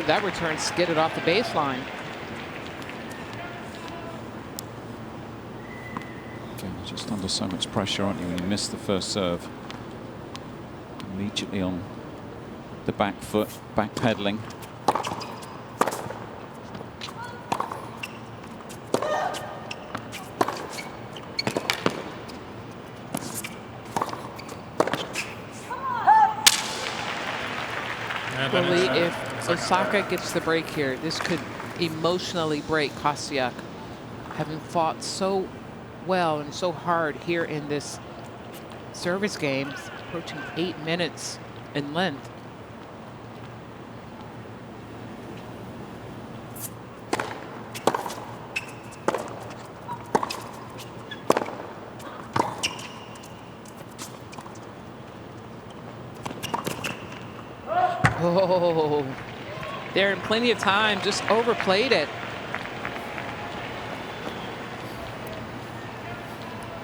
That return skidded off the baseline. Okay, you're just under so much pressure, aren't you, when you miss the first serve? Immediately on the back foot, back pedaling. If Osaka gets the break here, this could emotionally break Kostyuk, having fought so well and so hard here in this service game, approaching 8 minutes in length. Oh, they're in plenty of time, just overplayed it.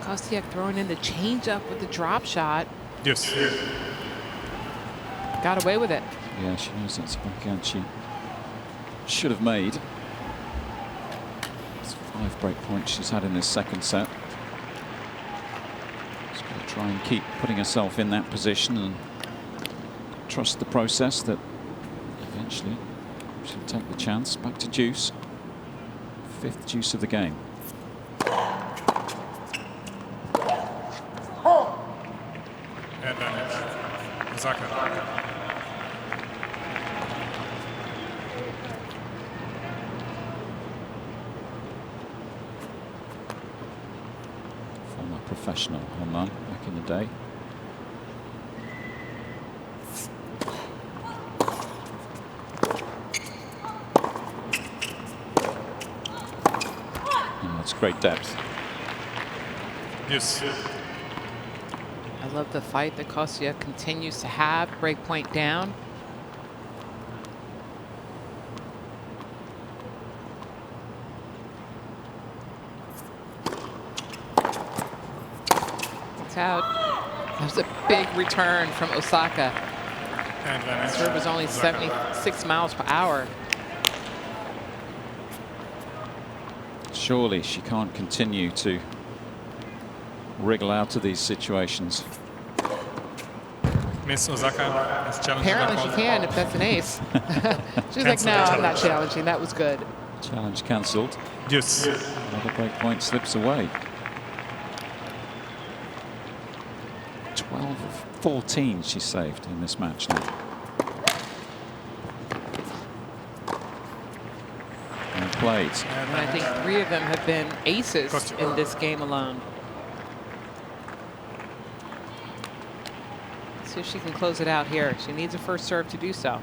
Kostyuk throwing in the changeup with the drop shot. Yes. Got away with it. Yeah, she knows that's a backhand she should have made. It's 5 break points she's had in this second set. She's got to try and keep putting herself in that position and trust the process that eventually she'll take the chance. Back to deuce. 5th deuce of the game. Advantage. Osaka. Former professional on that back in the day. That's great depth. Yes. I love the fight that Kostyuk continues to have. Break point down. It's out. That was a big return from Osaka. Advantage. Serve was only Osaka. 76 miles per hour. Surely she can't continue to wriggle out of these situations. Miss Osaka has challenged Apparently that she one. can if that's an ace. She's like, Cancel no, the I'm not challenge. challenging. That was good. Challenge cancelled. Yes. Another break point slips away. 12 of 14 she saved in this match now. And played. And I think 3 of them have been aces Kostyuk. in this game alone. See if she can close it out here. She needs a first serve to do so.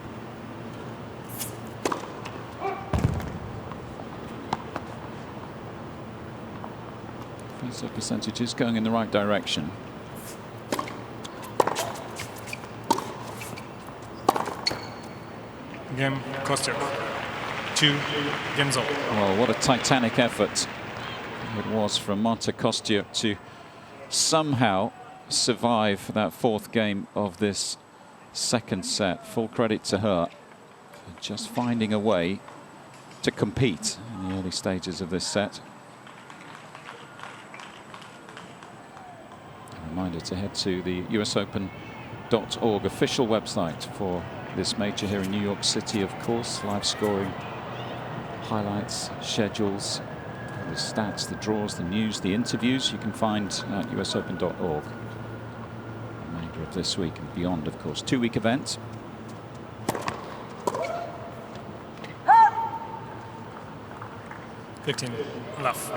First serve percentage is going in the right direction. Game Kostyuk. 2 Genzo. Well, what a titanic effort it was from Marta Kostyuk to somehow survive that 4th game of this 2nd set. Full credit to her for just finding a way to compete in the early stages of this set. A reminder to head to the usopen.org official website for this major here in New York City, of course. Live scoring, highlights, schedules, the stats, the draws, the news, the interviews you can find at usopen.org. Remainder of this week and beyond, of course. 2-week event. $15 left.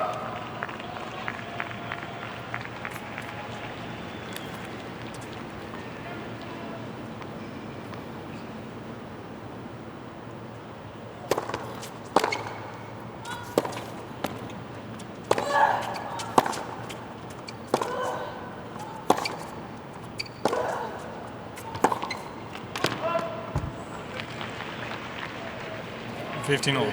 $15 all.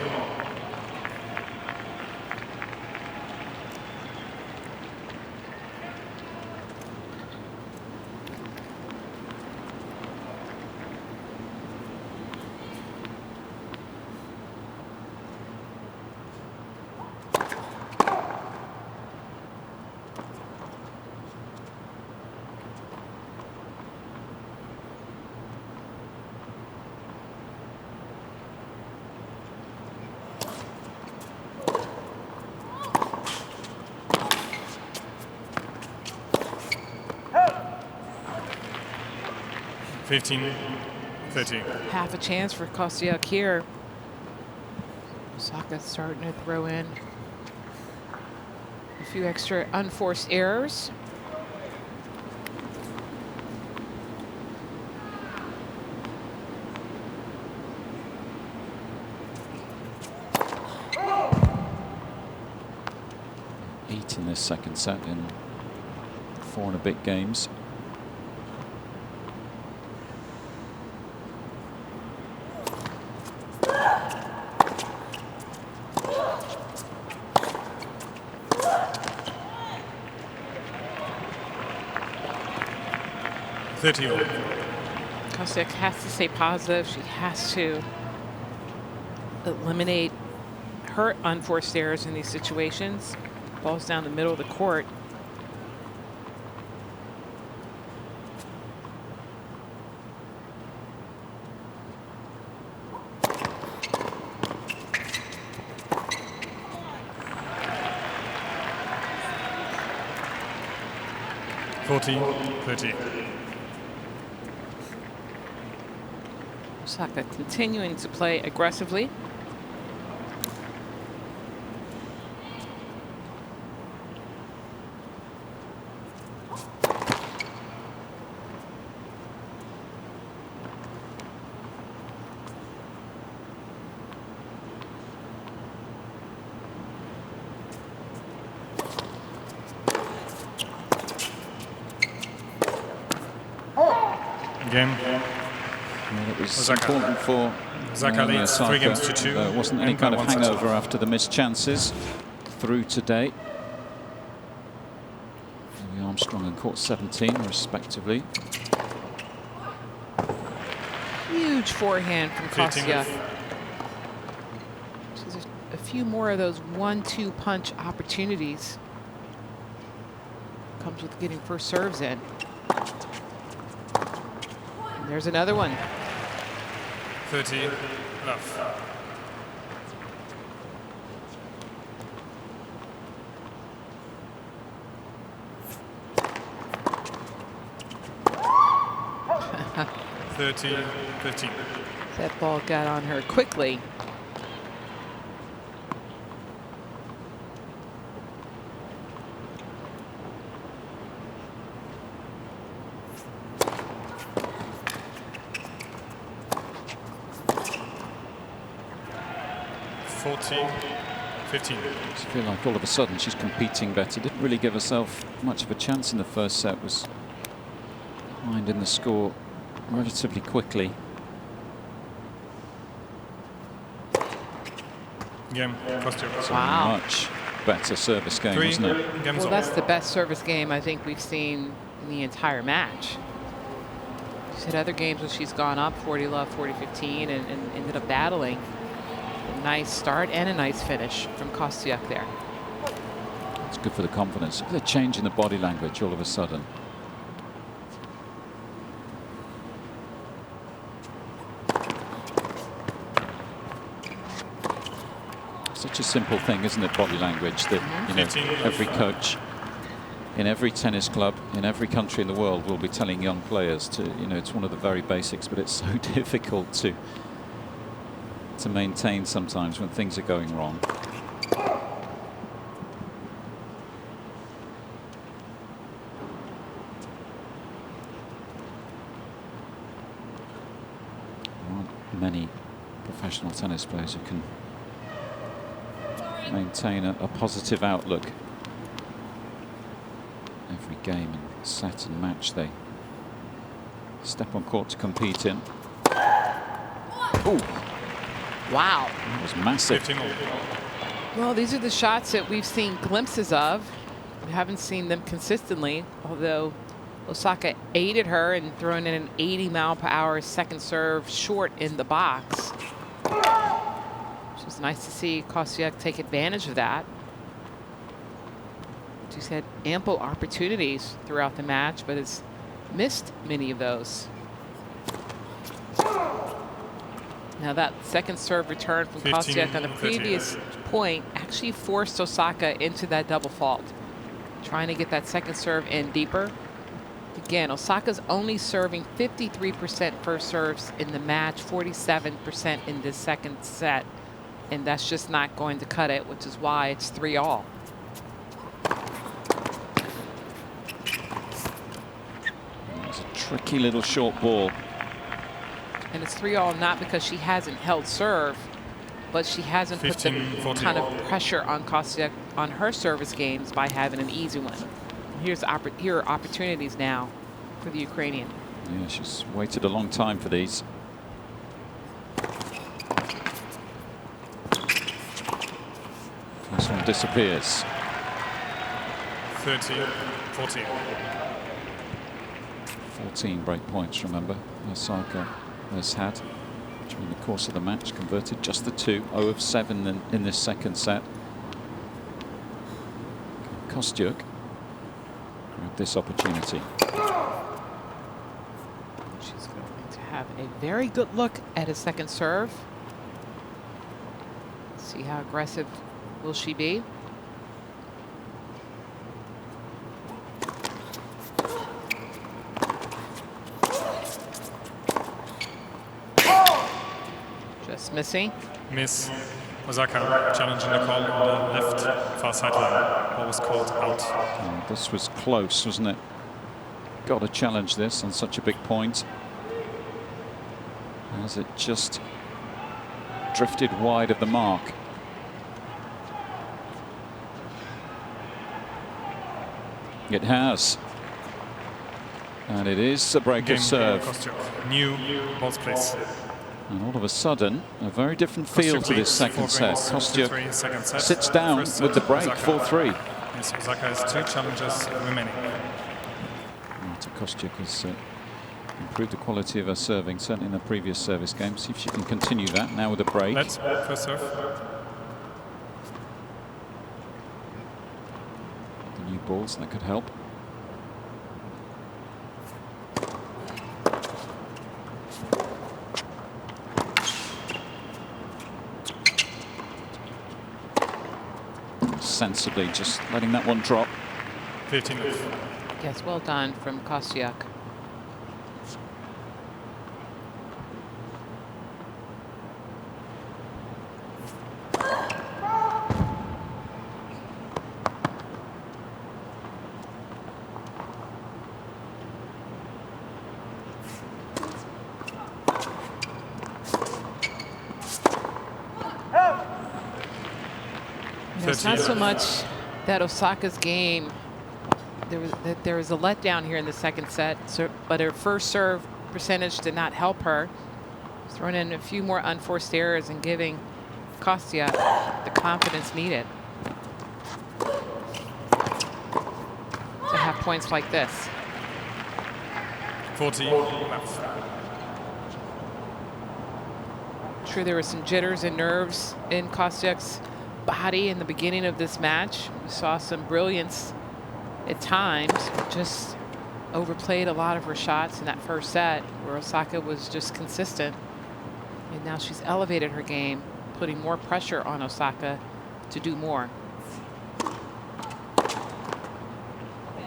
$15-13. Half a chance for Kostyuk here. Osaka starting to throw in a few extra unforced errors. Eight in this 2nd set in 4 and a bit games. $30 all. Kostyuk has to stay positive. She has to eliminate her unforced errors in these situations. Ball's down the middle of the court. 40-30. Osaka continuing to play aggressively. Game. Well, it was Osaka. important for Osaka Naomi leads Osaka. 3-2. There wasn't any and kind by of one set. hangover after the missed chances through today. Louis Armstrong and court 17, respectively. Huge forehand from 15 Kostyuk. So there's a few more of those 1-2 punch opportunities. Comes with getting first serves in. And there's another one. 30 love. (30-15). That ball got on her quickly. I feel like all of a sudden she's competing better. Didn't really give herself much of a chance in the first set. Was behind in the score relatively quickly. Game. Kostyuk. So Wow. much better service game, wasn't it? Games Well, on. that's the best service game I think we've seen in the entire match. She's had other games where she's gone up 40 love, 40-15, and ended up battling. A nice start and a nice finish from Kostyuk there. It's good for the confidence. Look at the change in the body language all of a sudden. Such a simple thing, isn't it? Body language that every coach in every tennis club in every country in the world will be telling young players to. It's one of the very basics, but it's so difficult to maintain sometimes when things are going wrong. There aren't many professional tennis players who can maintain a positive outlook every game and set and match they step on court to compete in. Ooh. Wow. That was massive. 15 all. Well, these are the shots that we've seen glimpses of. We haven't seen them consistently, although Osaka aided her in throwing in an 80-mile-per-hour second serve short in the box. Which was nice to see Kostyuk take advantage of that. She's had ample opportunities throughout the match, but has missed many of those. Now that second serve return from Kostyuk on the 15-30. previous point actually forced Osaka into that double fault. Trying to get that second serve in deeper. Again, Osaka's only serving 53% first serves in the match, 47% in this second set. And that's just not going to cut it, which is why it's 3-all. It's a tricky little short ball. And it's 3-all not because she hasn't held serve, but she hasn't put the 15-14. kind of pressure on Kostyuk on her service games by having an easy one. Here are opportunities now for the Ukrainian. Yeah, she's waited a long time for these. This one disappears. 30-14. 14 break points, remember, Osaka has had during the course of the match. Converted just the 2, 0 of 7 in this second set. Kostyuk grabbed this opportunity. She's going to have a very good look at his second serve. See how aggressive will she be? just missing. Miss Osaka challenging the call on the left far sideline. Ball was called out. Oh, this was close, wasn't it? Got to challenge this on such a big point. As it just drifted wide of the mark. It has. And it is a break of serve. Kostyuk. New balls place. And all of a sudden, a very different feel to this second set. Kostyuk sits down with the break, 4-3. Yes, Osaka has 2 challenges remaining. Marta Kostyuk has improved the quality of her serving, certainly in the previous service game. See if she can continue that now with a break. Let's first serve. The new balls, that could help. Sensibly just letting that one drop. 15. Yes, well done from Kostyuk. It's not so much that Osaka's game. There was a letdown here in the second set, but her first serve percentage did not help her. Throwing in a few more unforced errors and giving Kostyuk the confidence needed to have points like this. 40 left. True, there were some jitters and nerves in Kostyuk's body in the beginning of this match. We saw some brilliance at times, just overplayed a lot of her shots in that first set where Osaka was just consistent. And now she's elevated her game, putting more pressure on Osaka to do more.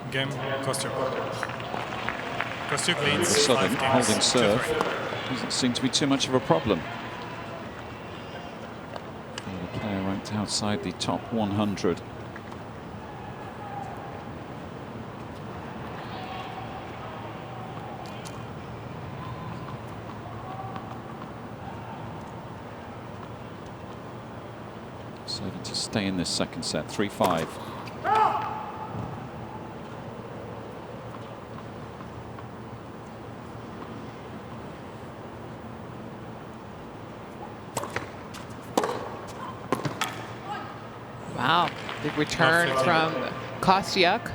Game, Kostyuk. Kostyuk All of a leads sudden, 5 holding games to serve 3. doesn't seem to be too much of a problem. The player ranked outside the top 100. Serving to stay in this second set, 3-5. Wow, the return from Kostyuk.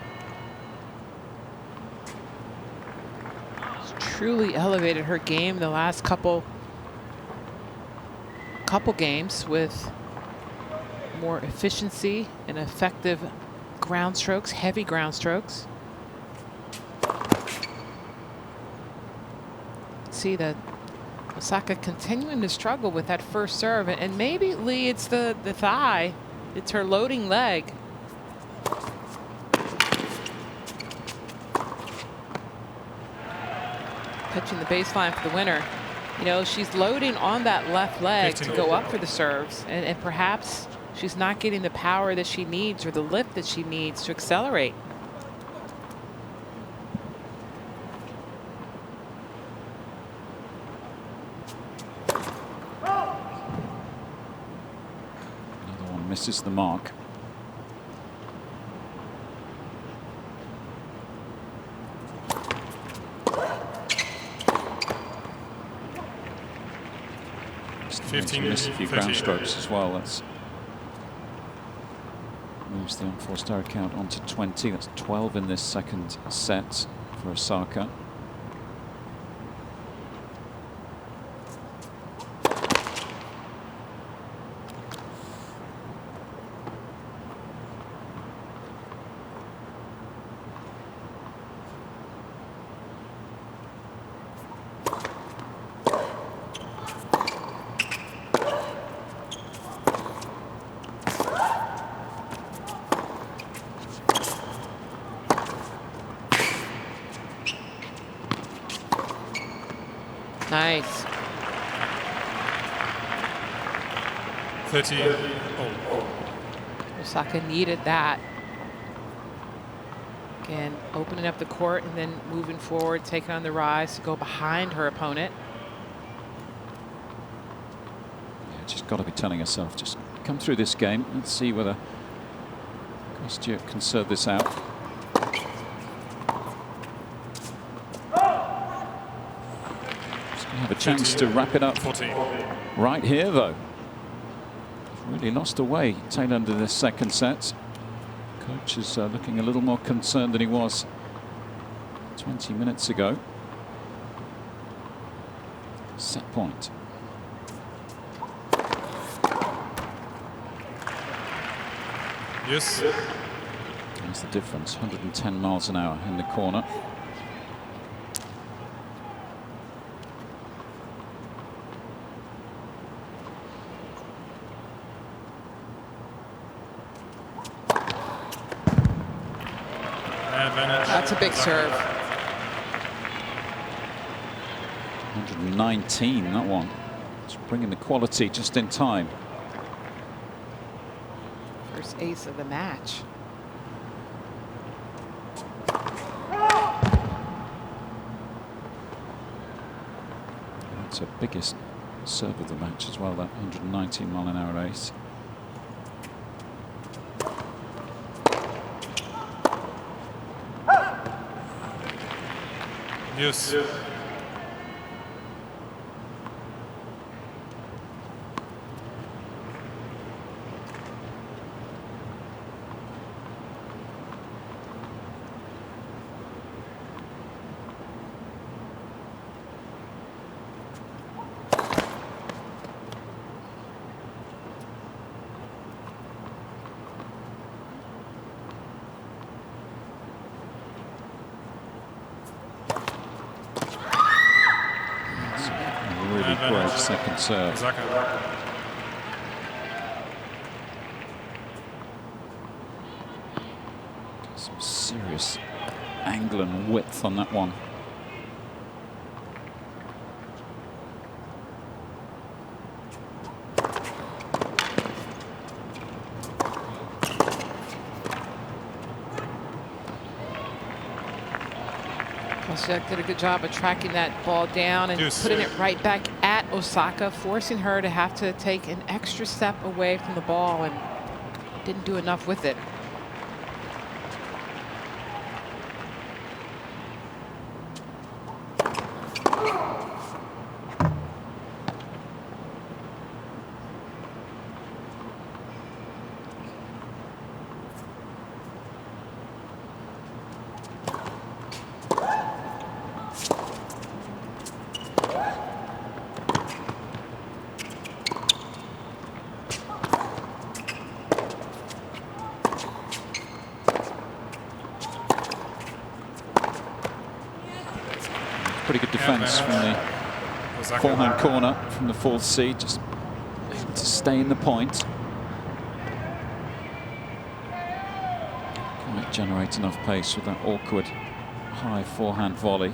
She's truly elevated her game the last couple games with more efficiency and effective ground strokes, heavy ground strokes. See that Osaka continuing to struggle with that first serve, and maybe Lee, it's the thigh. It's her loading leg. Touching the baseline for the winner. You know, she's loading on that left leg to go up for the serves, and perhaps she's not getting the power that she needs or the lift that she needs to accelerate. Misses the mark. Missed a few ground strokes as well. That's moves the unforced error count onto 20. That's 12 in this second set for Osaka. Nice. 30 all. Osaka needed that. Again, opening up the court and then moving forward, taking on the rise to go behind her opponent. Yeah, she's got to be telling herself, just come through this game. Let's see whether Kostyuk can serve this out. She's going to have a chance to wrap it up 14. right here, though. Really lost away tail end of this second set. Coach is looking a little more concerned than he was 20 minutes ago. Set point. Yes. That's the difference. 110 miles an hour in the corner. That's a big serve. 119, that one. It's bringing the quality just in time. First ace of the match. That's the biggest serve of the match as well, that 119 mile an hour ace. Yes. Great second serve. Osaka. Some serious angle and width on that one. Kostyuk did a good job of tracking that ball down and putting it right back at Osaka, forcing her to have to take an extra step away from the ball, and didn't do enough with it. Pretty good defense from the forehand corner from the fourth seed, just able to stay in the point. Can't generate enough pace with that awkward high forehand volley.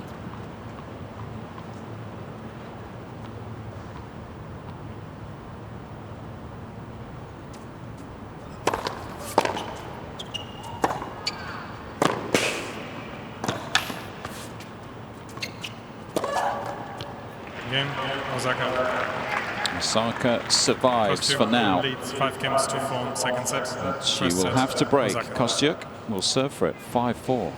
Osaka survives for now. Leads 5 games to 4 second set. But she will have to break. Kostyuk will serve for it. 5-4.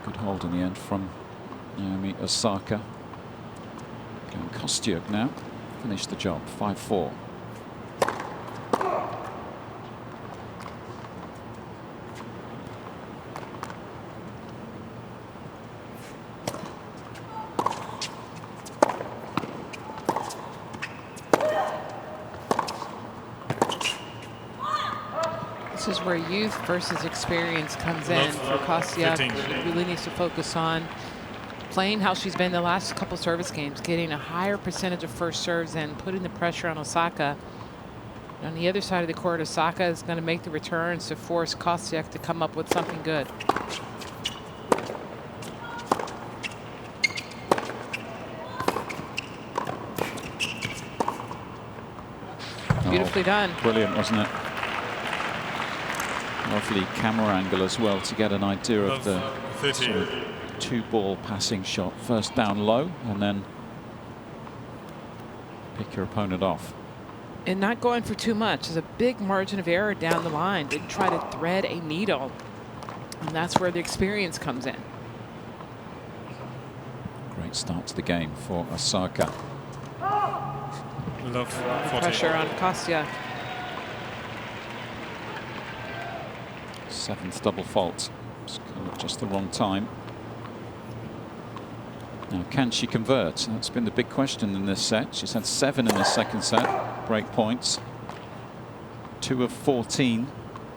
Good hold in the end from Naomi Osaka. And Kostyuk now finish the job. 5-4. This is where youth versus experience comes in for Kostyuk. She really needs to focus on playing how she's been the last couple service games, getting a higher percentage of first serves and putting the pressure on Osaka. And on the other side of the court, Osaka is going to make the returns to force Kostyuk to come up with something good. Beautifully done. Brilliant, wasn't it? Lovely camera angle as well to get an idea of the sort of 2-ball passing shot. First down low and then pick your opponent off. And not going for too much. There's a big margin of error down the line. Didn't try to thread a needle. And that's where the experience comes in. Great start to the game for Osaka. Love 40. Pressure on Kostyuk. 7th double fault. It's kind of just the wrong time. Now, can she convert? That's been the big question in this set. She's had 7 in the second set, break points. 2 of 14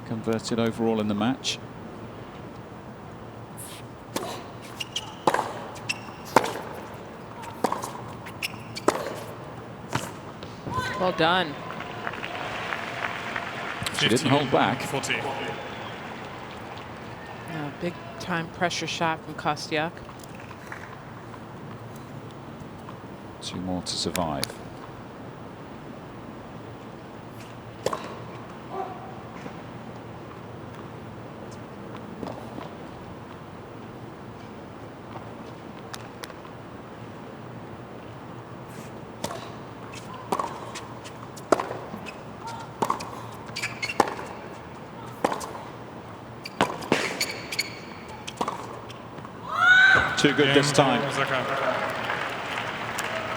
converted overall in the match. Well done. She didn't hold back. 40. Big time pressure shot from Kostyuk. 2 more to survive. Too good this time.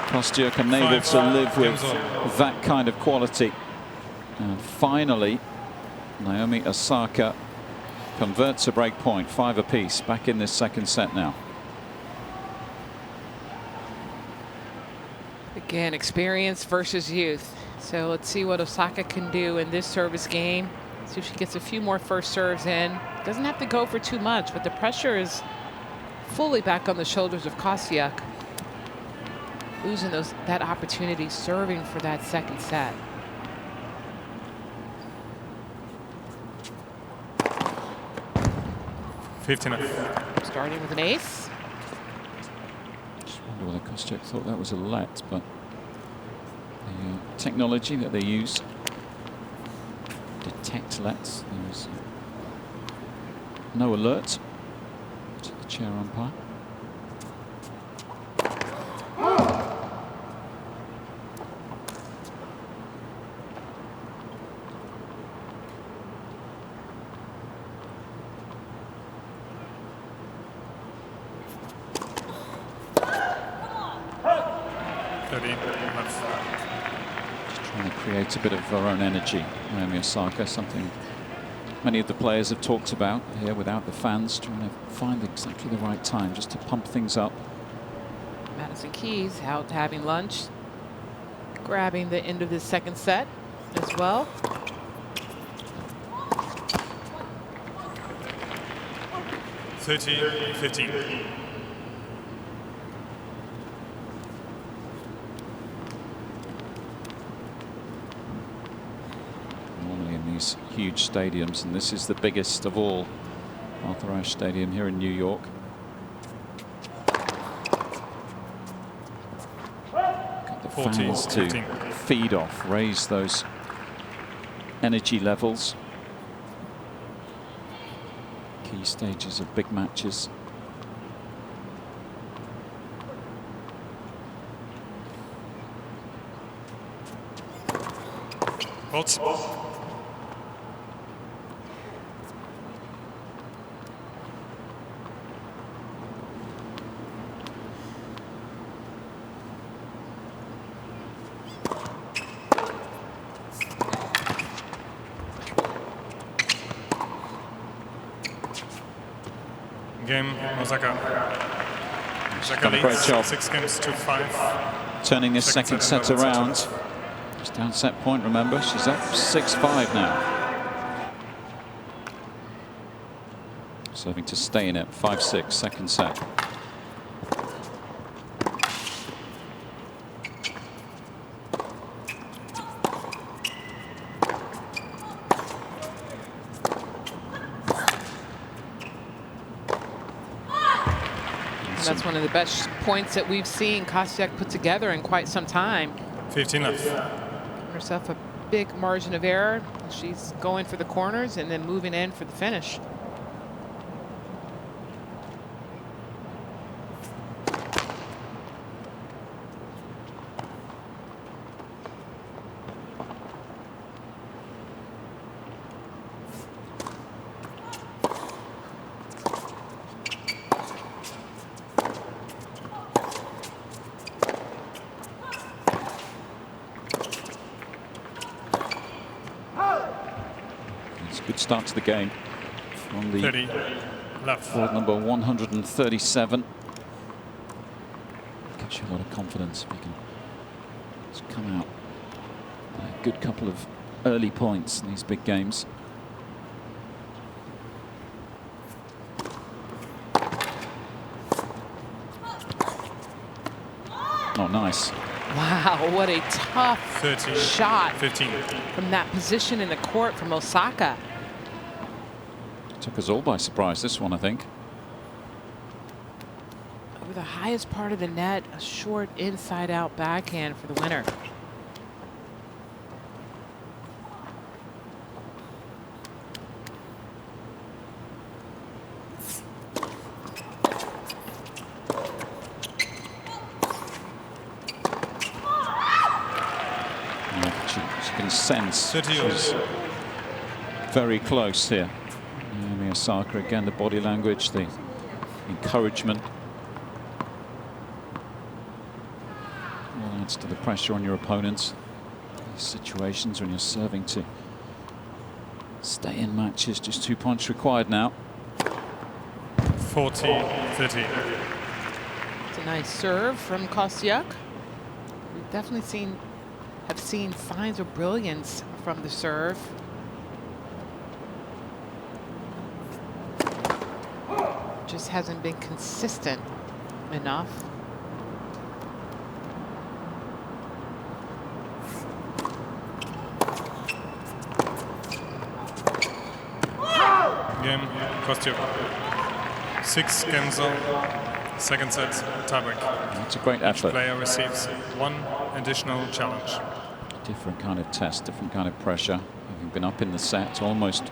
Kostyuk unable to live with that kind of quality. And finally, Naomi Osaka converts a break point, 5 apiece, back in this second set now. Again, experience versus youth. So let's see what Osaka can do in this service game. See if she gets a few more first serves in. Doesn't have to go for too much, but the pressure is fully back on the shoulders of Kostyuk. Losing that opportunity serving for that second set. Starting with an ace. Just wonder whether Kostyuk thought that was a let, but the technology that they use detect lets. There was no alert to the chair umpire. Create a bit of her own energy, Naomi Osaka, something many of the players have talked about here without the fans, trying to find exactly the right time just to pump things up. Madison Keys out having lunch, grabbing the end of the second set as well. (30-15). These huge stadiums, and this is the biggest of all, Arthur Ashe Stadium here in New York. Got the fans to feed off, raise those energy levels. Key stages of big matches. Game, Osaka. Osaka Done a great job. 6 games to 5. Turning this second set around. Just down set point, remember. She's up 6-5 now. Serving to stay in it. 5-6, second set. That's one of the best points that we've seen Kostyuk put together in quite some time. 15 left. Giving herself a big margin of error. She's going for the corners and then moving in for the finish. Good start to the game from the 30 left. board number 137. Gives you a lot of confidence if you can just come out a good couple of early points in these big games. Oh, nice. Wow, what a tough 13, shot 15. from that position in the court from Osaka. Took us all by surprise, this one, I think. Over the highest part of the net, a short inside-out backhand for the winner. You can sense 30 she's very close here. Naomi Osaka, again, the body language, the encouragement. All adds to the pressure on your opponents. These situations when you're serving to stay in matches, just 2 points required now. 40, 30. It's a nice serve from Kostyuk. We've definitely have seen signs of brilliance from the serve. Just hasn't been consistent enough. Game, Kostyuk. 6 games on. Second set, tiebreak. That's a great Each effort. player receives 1 additional challenge. Different kind of test, different kind of pressure. Having been up in the set, almost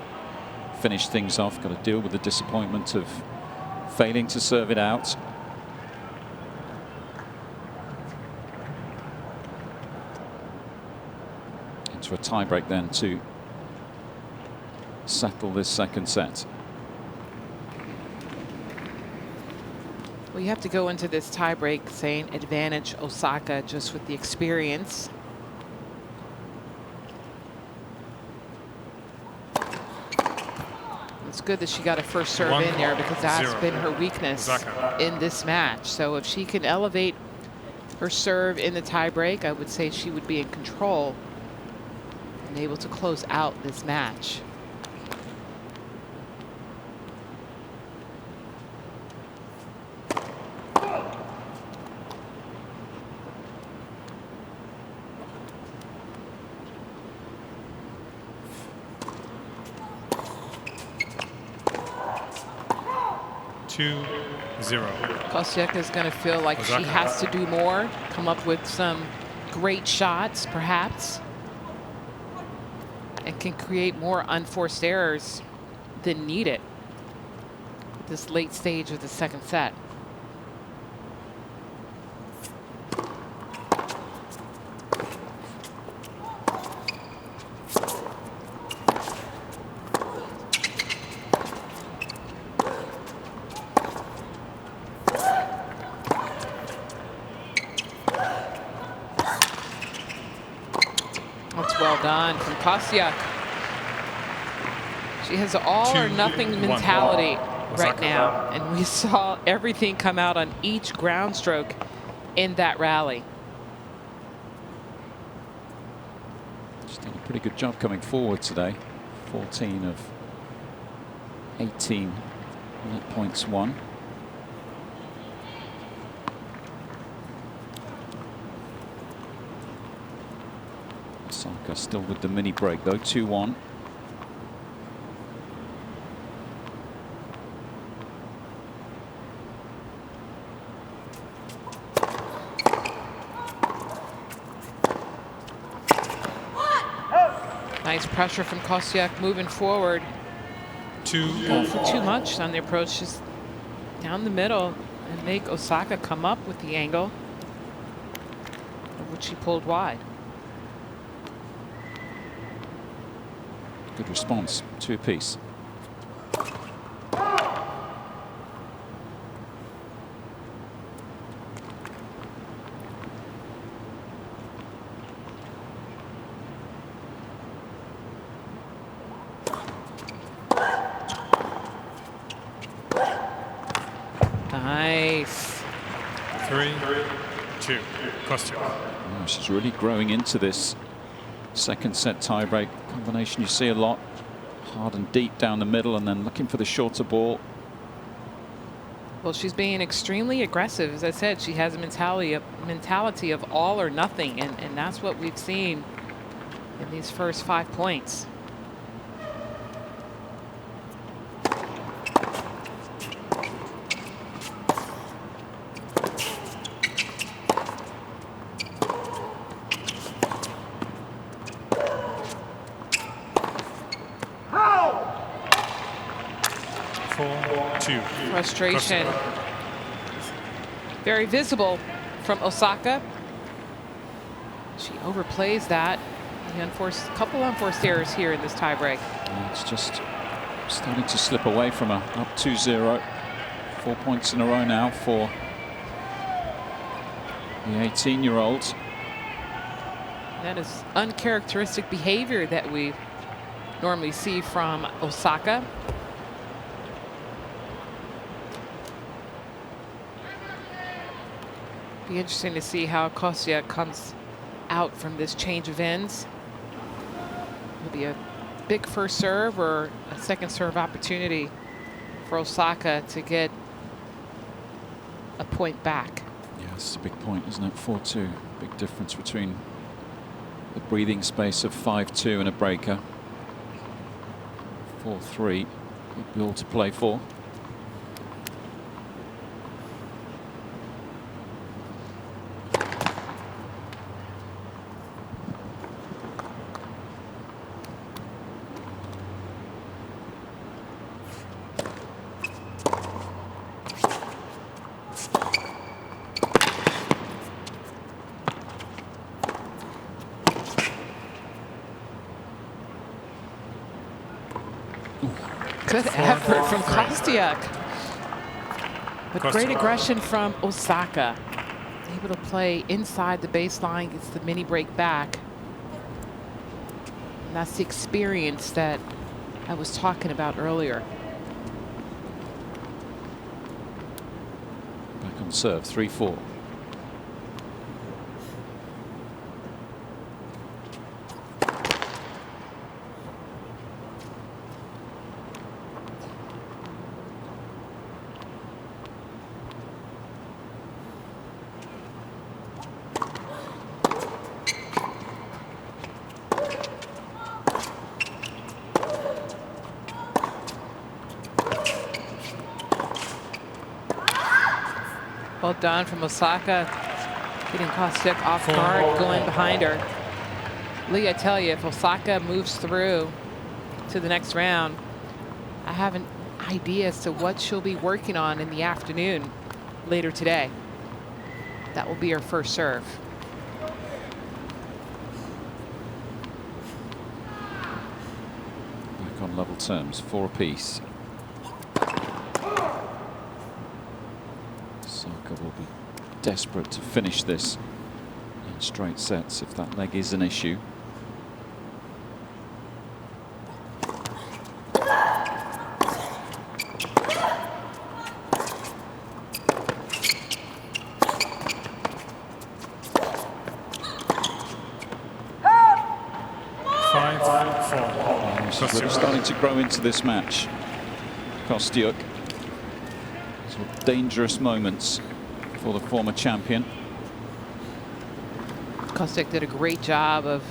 finished things off, got to deal with the disappointment of failing to serve it out. Into a tiebreak then to settle this second set. Well, you have to go into this tiebreak saying advantage Osaka just with the experience. It's good that she got a first serve in there because that's been her weakness in this match. So if she can elevate her serve in the tiebreak, I would say she would be in control and able to close out this match. Kostyuk is going to feel like she has to do more, come up with some great shots, perhaps, and can create more unforced errors than needed at this late stage of the second set. Well done from Kostyuk. She has all or nothing mentality right now, and we saw everything come out on each ground stroke in that rally. She's done a pretty good job coming forward today. 14 of 18 net points won. Osaka still with the mini break though, 2-1. Nice pressure from Kostyuk moving forward. Going for too much on the approach, just down the middle and make Osaka come up with the angle, which she pulled wide. Good response, 2 apiece. Nice. 3-2, Kostyuk. Oh, she's really growing into this second set tiebreak combination. You see a lot, hard and deep down the middle, and then looking for the shorter ball. Well, she's being extremely aggressive. As I said, she has a mentality of all or nothing, and that's what we've seen in these first 5 points. Frustration very visible from Osaka. She overplays that. A couple unforced errors here in this tiebreak. It's just starting to slip away from her. Up 2-0. 4 points in a row now for the 18-year-old. That is uncharacteristic behavior that we normally see from Osaka. Be interesting to see how Kostyuk comes out from this change of ends. Will be a big first serve or a second serve opportunity for Osaka to get a point back. Yeah, it's a big point, isn't it? 4-2. Big difference between the breathing space of 5-2 and a breaker. 4-3. Would be all to play for. Good effort from Kostyuk. But great aggression from Osaka. Able to play inside the baseline, gets the mini break back. And that's the experience that I was talking about earlier. Back on serve, 3-4. Well done from Osaka, getting Kostyuk off guard, going behind her. Lee, I tell you, if Osaka moves through to the next round, I have an idea as to what she'll be working on in the afternoon later today. That will be her first serve. Back on level terms, 4 apiece. Osaka will be desperate to finish this in straight sets if that leg is an issue. She's really starting to grow into this match, Kostyuk. Some dangerous moments for the former champion. Kostyuk did a great job of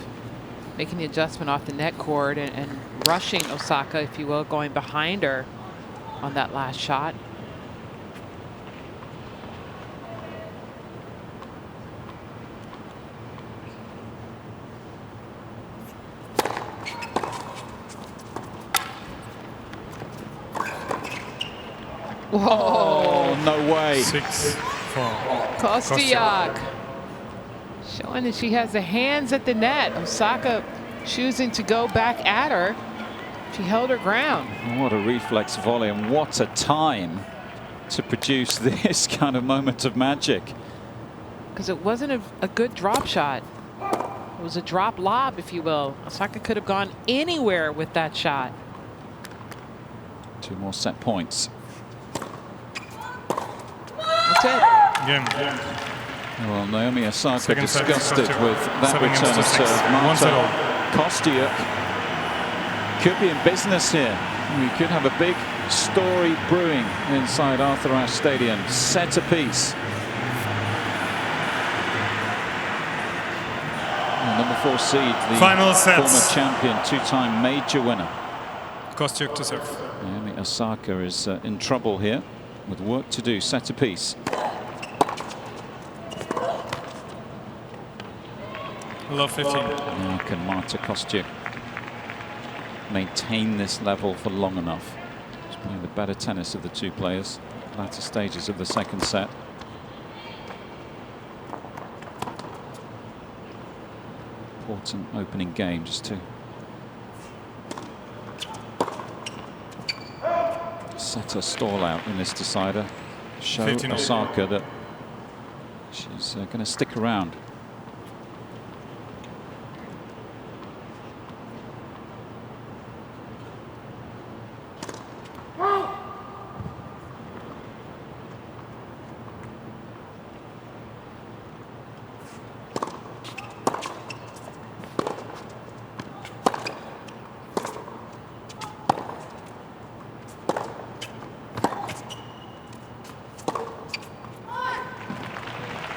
making the adjustment off the net cord and rushing Osaka, if you will, going behind her on that last shot. Whoa. Oh, no way. 6-4. Kostyuk showing that she has the hands at the net. Osaka choosing to go back at her. She held her ground. What a reflex volley, and what a time to produce this kind of moment of magic. Because it wasn't a good drop shot. It was a drop lob, if you will. Osaka could have gone anywhere with that shot. 2 more set points. That's it. Game. Well, Naomi Osaka Second set, disgusted Kostyuk. with that 7 games return to of 6. serve. 1 set all. Marta Kostyuk could be in business here. We could have a big story brewing inside Arthur Ashe Stadium. Set apiece. And number 4 seed, the Final former sets. champion, 2-time major winner. Kostyuk to serve. Naomi Osaka is in trouble here with work to do. Set apiece. Love 15. Now can Marta Kostyuk maintain this level for long enough? She's playing the better tennis of the 2 players. Latter stages of the second set. Important opening game just to set her stall out in this decider. Show 15 all. Osaka that she's going to stick around.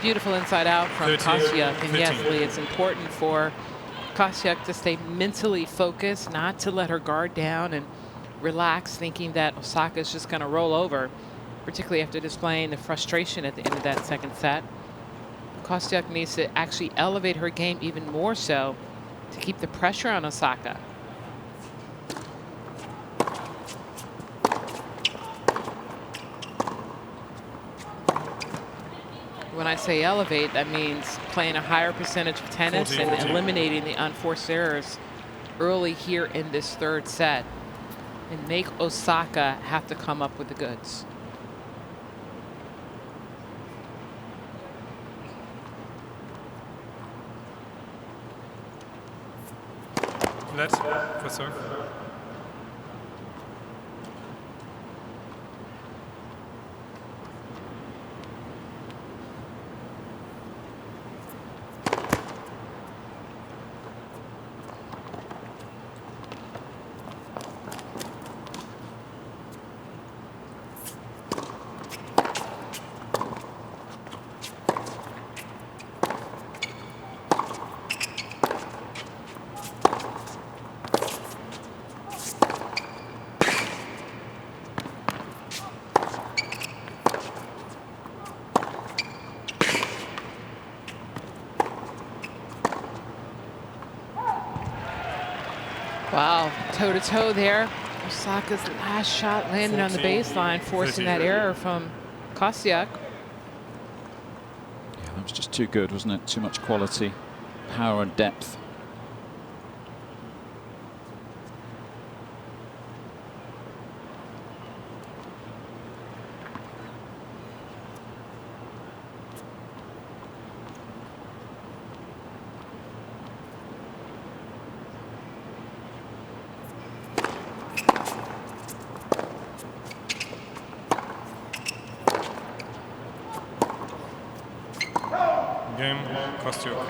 Beautiful inside out from 13, Kostyuk. And yes, 15. Lee, it's important for Kostyuk to stay mentally focused, not to let her guard down and relax, thinking that Osaka is just going to roll over, particularly after displaying the frustration at the end of that second set. Kostyuk needs to actually elevate her game even more so to keep the pressure on Osaka. When I say elevate, that means playing a higher percentage of tennis 14, and 14. eliminating the unforced errors early here in this third set and make Osaka have to come up with the goods. Let for serve. Wow, toe-to-toe there. Osaka's last shot landed on the 14, baseline, forcing 13. that error from Kostyuk. Yeah, that was just too good, wasn't it? Too much quality, power and depth. Game, Kostyuk.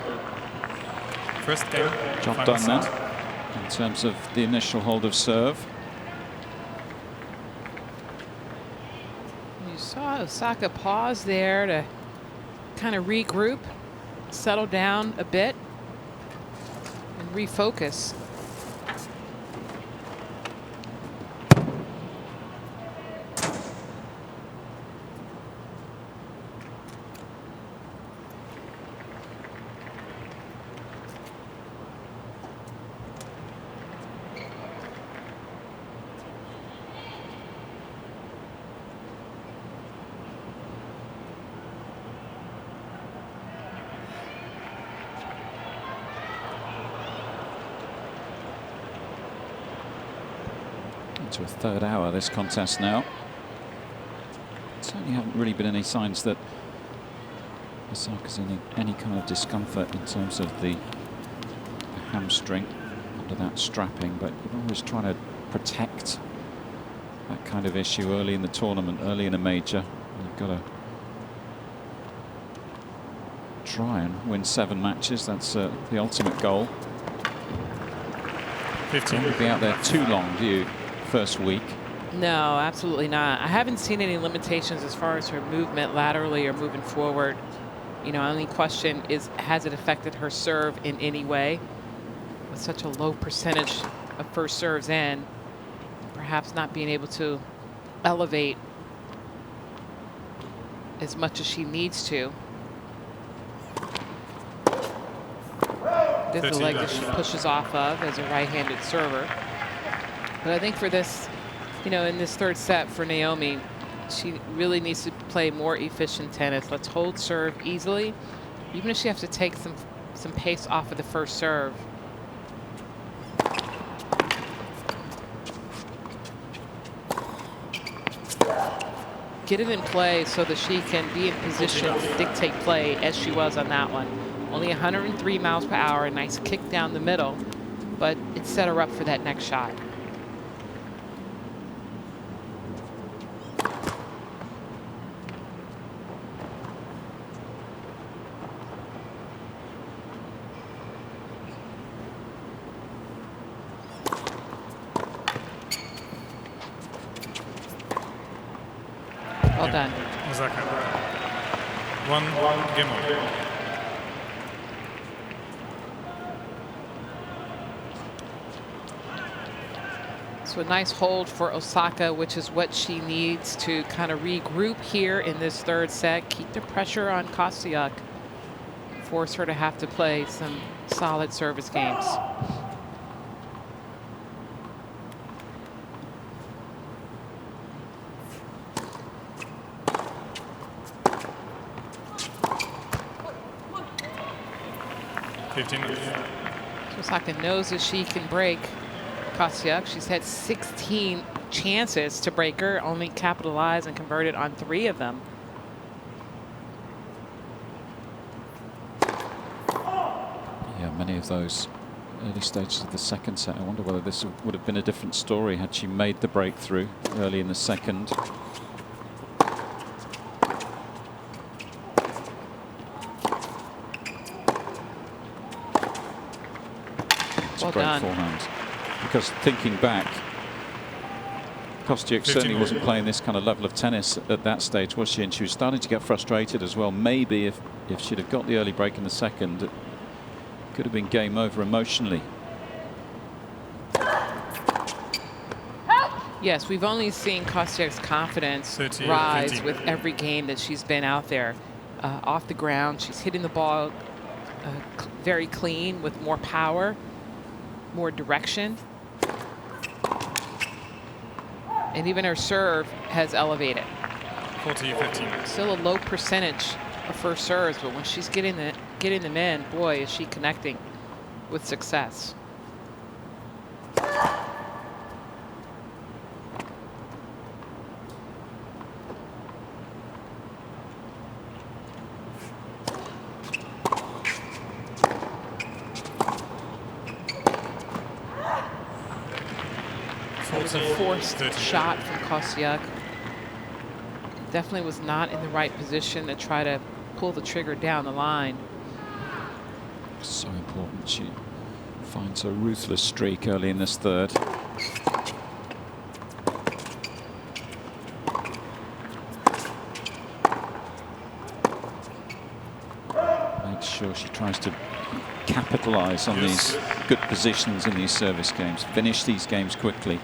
First game. Job final done set. then, in terms of the initial hold of serve. You saw Osaka pause there to kind of regroup, settle down a bit, and refocus. into a third hour, this contest now. Certainly haven't really been any signs that Osaka's in any kind of discomfort in terms of the hamstring under that strapping, but you're always trying to protect that kind of issue early in the tournament, early in a major. You've got to try and win 7 matches. That's the ultimate goal. 15. Don't be out there too long, do you, first week? No, absolutely not. I haven't seen any limitations as far as her movement laterally or moving forward. You know, only question is, has it affected her serve in any way? With such a low percentage of first serves in, perhaps not being able to elevate as much as she needs to. This is the leg that she pushes off of as a right-handed server. But I think for this, you know, in this third set for Naomi, she really needs to play more efficient tennis. Let's hold serve easily, even if she has to take some pace off of the first serve. Get it in play so that she can be in position to dictate play as she was on that one. Only 103 miles per hour, a nice kick down the middle, but it set her up for that next shot. Well done. Osaka. 1 game on. So a nice hold for Osaka, which is what she needs to kind of regroup here in this third set. Keep the pressure on Kostyuk. Force her to have to play some solid service games. Osaka knows that she can break Kostyuk. She's had 16 chances to break her, only capitalized and converted on 3 of them. Yeah, many of those early stages of the second set. I wonder whether this would have been a different story had she made the breakthrough early in the second. Well great done. forehand. Because thinking back, Kostyuk certainly wasn't playing this kind of level of tennis at that stage, was she? And she was starting to get frustrated as well. Maybe if she'd have got the early break in the second, it could have been game over emotionally. Yes, we've only seen Kostyuk's confidence 13, rise 15. with every game that she's been out there. Off the ground, she's hitting the ball very clean with more power, more direction. And even her serve has elevated. 40-15. Still a low percentage of first serves, but when she's getting them in, boy, is she connecting with success. It was a forced shot from Kostyuk. Definitely was not in the right position to try to pull the trigger down the line. So important. She finds a ruthless streak early in this third. Makes sure she tries to capitalize on these good positions in these service games. Finish these games quickly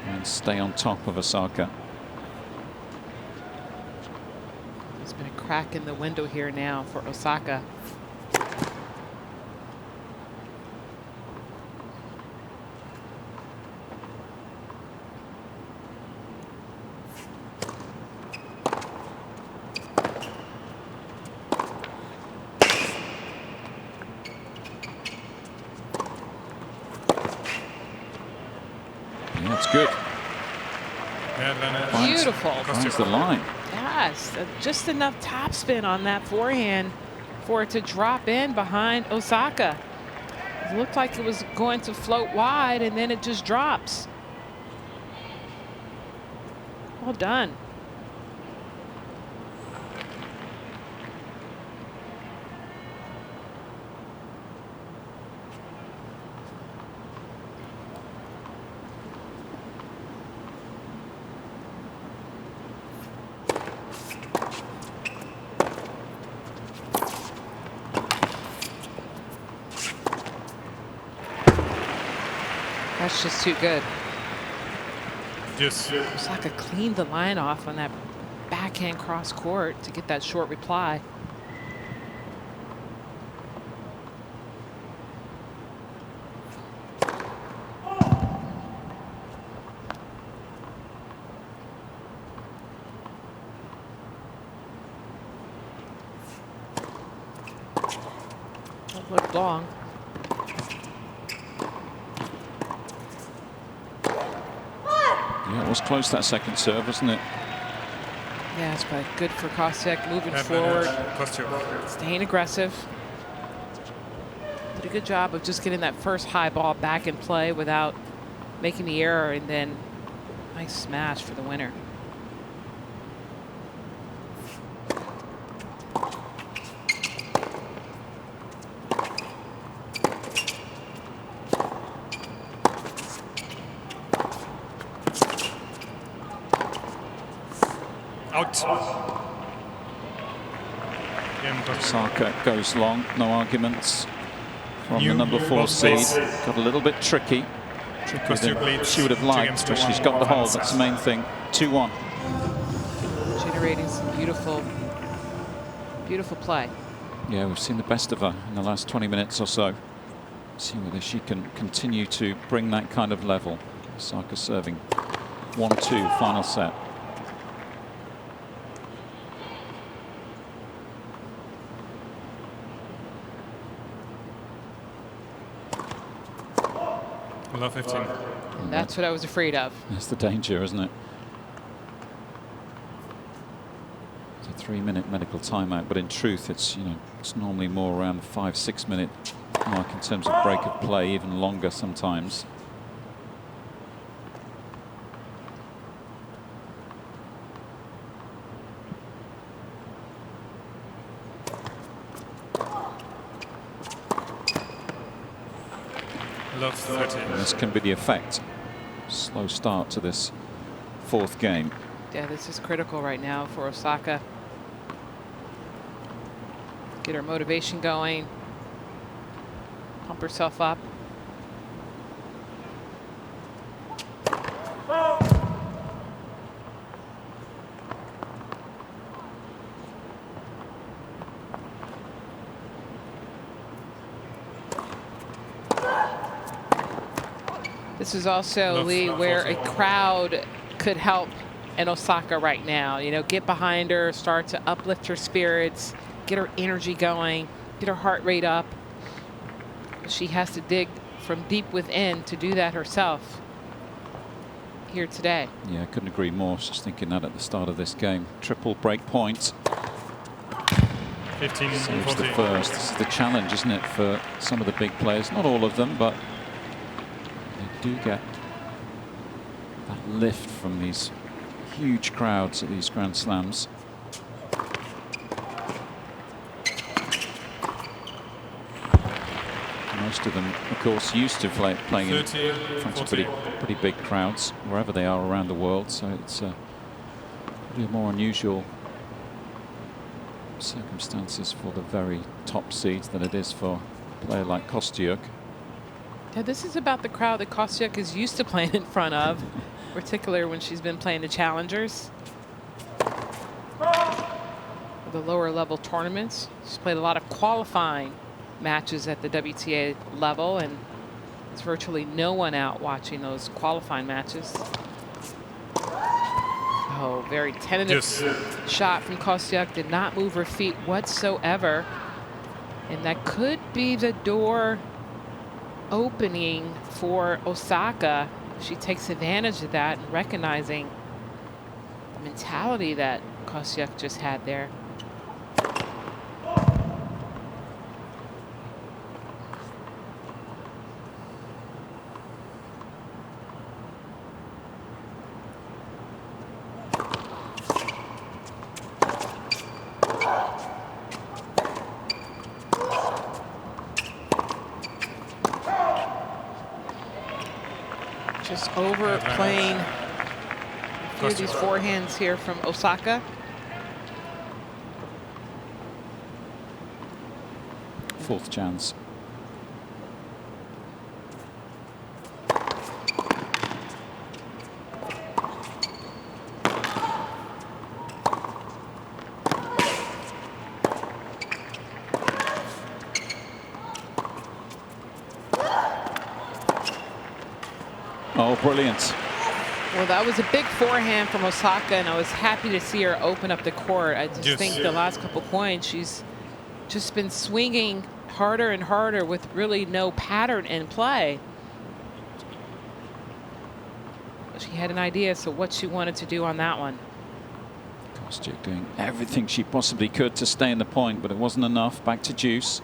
and stay on top of Osaka. There's been a crack in the window here now for Osaka. That's good. Yeah, then Beautiful. Finds the line. Yes, just enough topspin on that forehand for it to drop in behind Osaka. It looked like it was going to float wide, and then it just drops. Well done. That's just too good. Yes. Osaka cleaned the line off on that backhand cross court to get that short reply. That looked long. Yeah, it was close, that second serve, wasn't it? Yeah, it's but good for Kostyuk moving forward, Kostyuk. staying aggressive. Did a good job of just getting that first high ball back in play without making the error, and then nice smash for the winner. Out. Osaka goes long, no arguments from the New number 4 world seed. pace. Got a little bit tricky. Kostyuk leads She would have 2 liked, games to but 1 she's got the final hold. That's the main thing. 2-1. Generating some beautiful, beautiful play. Yeah, we've seen the best of her in the last 20 minutes or so. See whether she can continue to bring that kind of level. Osaka serving 1-2, final set. Below 15. And that's what I was afraid of. That's the danger, isn't it? It's a 3-minute medical timeout, but in truth, it's it's normally more around the 5-6 minute mark in terms of break of play, even longer sometimes. Below 13. And this can be the effect. Slow start to this 4th game. Yeah, this is critical right now for Osaka. Get her motivation going. Pump herself up. This is also, Lee, where a crowd could help in Osaka right now. Get behind her, start to uplift her spirits, get her energy going, get her heart rate up. She has to dig from deep within to do that herself here today. Yeah, I couldn't agree more. Just thinking that at the start of this game. Triple break points. 15, Saves the 14. first. This is the challenge, isn't it, for some of the big players? Not all of them, but they do get that lift from these huge crowds at these Grand Slams. Most of them, of course, used to playing in 13, front of 14. pretty big crowds wherever they are around the world. So it's probably more unusual circumstances for the very top seeds than it is for a player like Kostyuk. Yeah, this is about the crowd that Kostyuk is used to playing in front of, particularly when she's been playing the challengers. The lower level tournaments. She's played a lot of qualifying matches at the WTA level, and there's virtually no one out watching those qualifying matches. Oh, very tentative shot from Kostyuk. Did not move her feet whatsoever. And that could be the door opening for Osaka she takes advantage of that and recognizing the mentality that Kostyuk just had there. Just overplaying a few of these forehands here from Osaka. Fourth chance. Oh, brilliant. Well, that was a big forehand from Osaka, and I was happy to see her open up the court. I just think the last couple points, she's just been swinging harder and harder with really no pattern in play. She had an idea as to what she wanted to do on that one. Kostyuk doing everything she possibly could to stay in the point, but it wasn't enough. Back to deuce.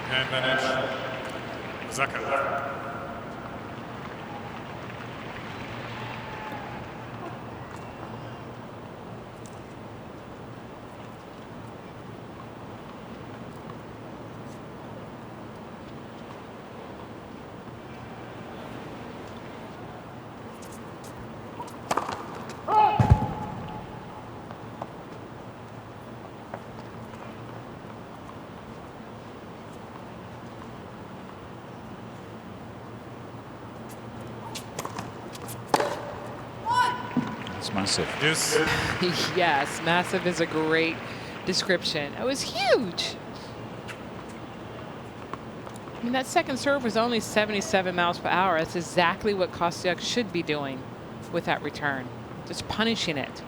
Advantage. Osaka. Massive. Yes. Yes, massive is a great description. It was huge. I mean, that second serve was only 77 miles per hour. That's exactly what Kostyuk should be doing with that return, just punishing it.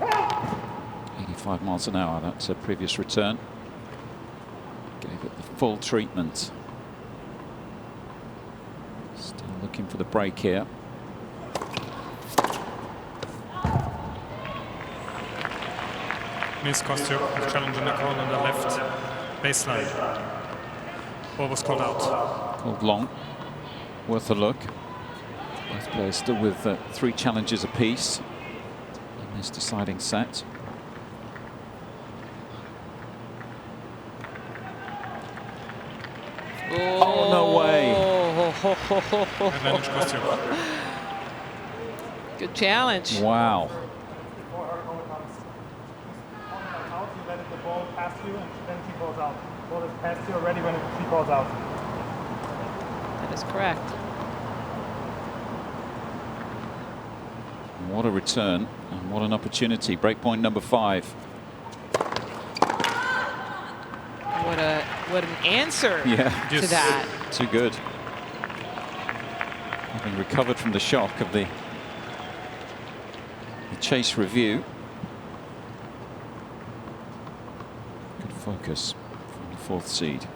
.85 miles an hour. That's a previous return. Gave it the full treatment. Looking for the break here. Miss Kostyuk challenging the call on the left baseline. Ball was called out. Called long. Worth a look. Both players still with 3 challenges apiece in this deciding set. Oh, no way. Advantage Kostyuk. Good challenge. Wow. Before her goal comes out, you let the ball pass you, and then she falls out. The ball is past you already when she falls out. That is correct. What a return and what an opportunity. Breakpoint number 5. What an answer to that. Too good. Having recovered from the shock of the chase review. Good focus from the 4th seed.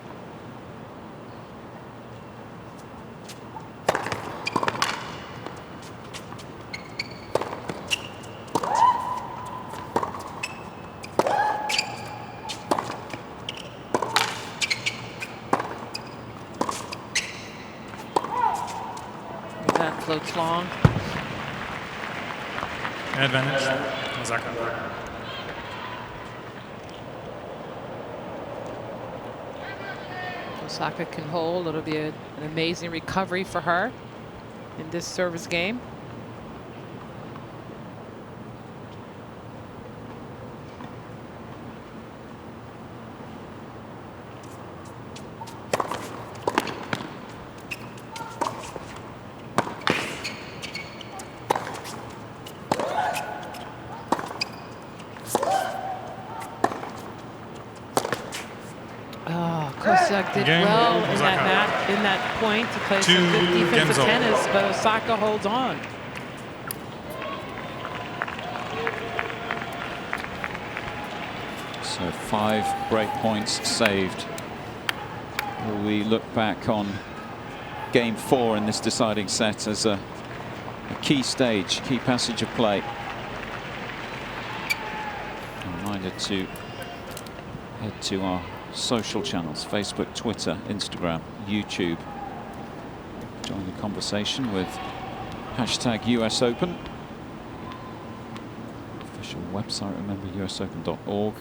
That floats long. Advantage Osaka. Osaka can hold. It'll be an amazing recovery for her in this service game. Kostyuk did Game, well in Osaka. that point to play some Two good defensive games over. tennis, but Osaka holds on. So 5 break points saved. Will we look back on game 4 in this deciding set as a key stage, key passage of play? A reminder to head to our social channels, Facebook, Twitter, Instagram, YouTube. Join the conversation with hashtag US Open. Official website, remember, usopen.org.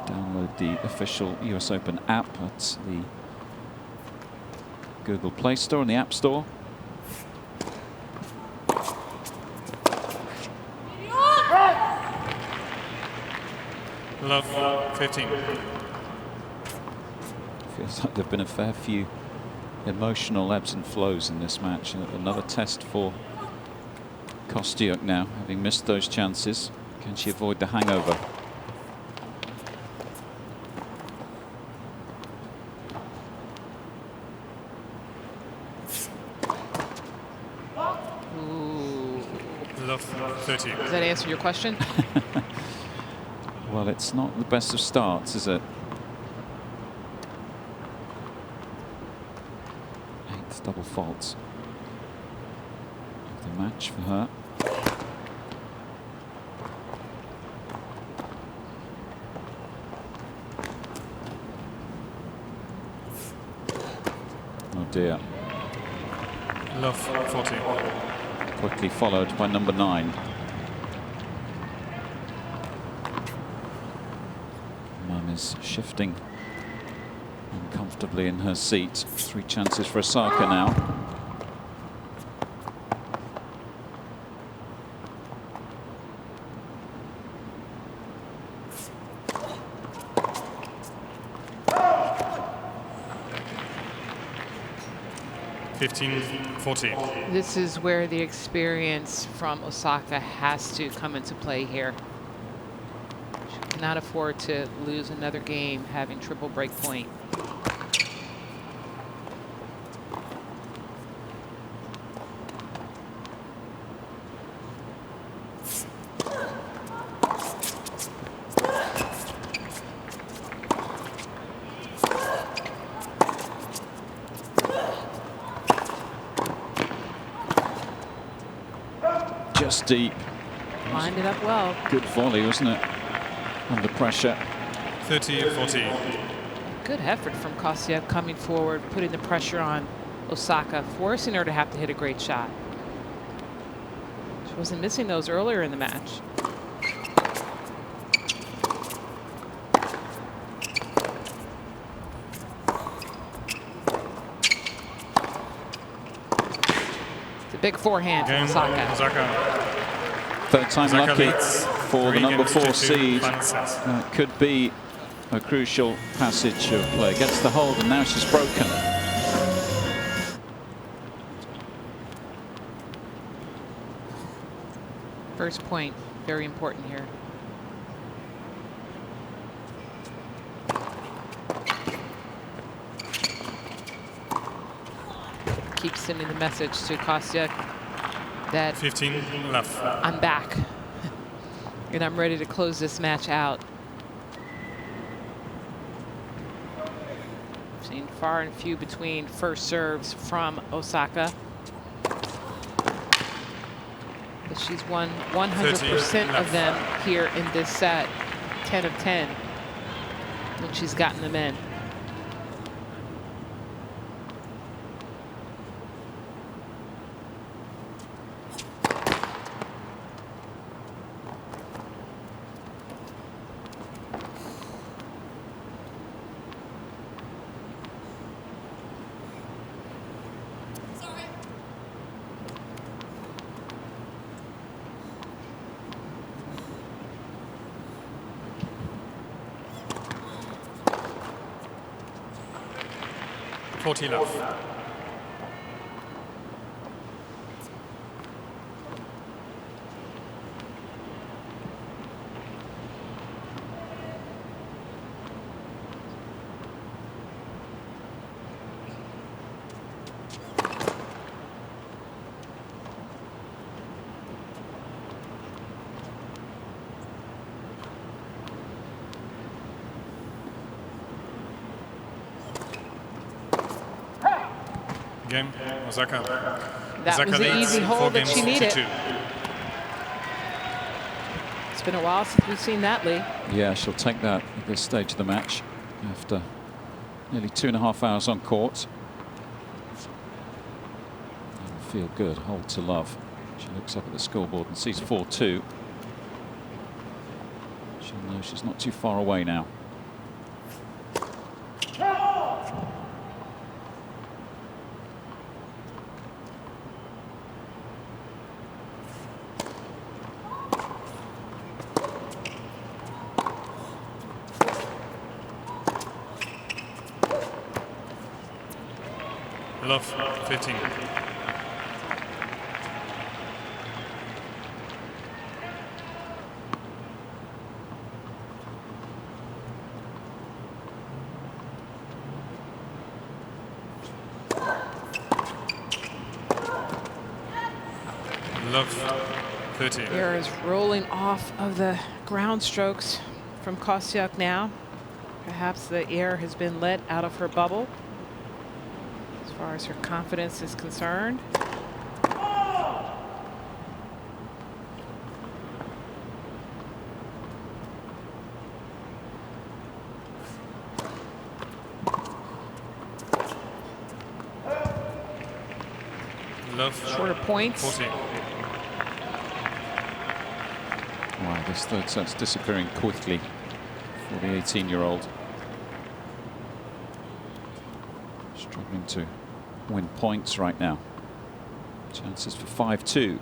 Download the official US Open app at the Google Play Store and the App Store. Love 15. Feels like there have been a fair few emotional ebbs and flows in this match. Another test for Kostyuk now, having missed those chances. Can she avoid the hangover? Ooh. Love 30. Does that answer your question? Well, it's not the best of starts, is it? 8th double faults of the match for her. Oh dear. Love 40. Quickly followed by number 9. Mum is shifting uncomfortably in her seat. 3 chances for Osaka now. This is where the experience from Osaka has to come into play here. She cannot afford to lose another game having triple break point. Just deep. Lined it up well. Good volley, wasn't it? Under pressure. 30-40. Good effort from Kostyuk coming forward, putting the pressure on Osaka, forcing her to have to hit a great shot. She wasn't missing those earlier in the match. It's a big forehand from Osaka. Third time Osaka lucky leads for the number 4 3-2 seed. final set. Could be a crucial passage of play. Gets the hold and now she's broken. First point, very important here. Keep sending the message to Kostyuk that 15 left. I'm back and I'm ready to close this match out. Seen far and few between first serves from Osaka. But she's won 100% of them here in this set, 10 of 10, when she's gotten them in. left. Game, Osaka. That Osaka was the leads easy hole 4 that games she to needed. 2. It's been a while since we've seen that, Lee. Yeah, she'll take that at this stage of the match after nearly 2.5 hours on court. That'll feel good. Hold to love. She looks up at the scoreboard and sees 4-2. She'll know she's not too far away now. Love 15. Love 30. Air is rolling off of the ground strokes from Kostyuk now. Perhaps the air has been let out of her bubble as far as her confidence is concerned. Love Shorter points. 40. Wow, this third set's disappearing quickly for the 18-year-old. Struggling to win points right now. Chances for 5-2.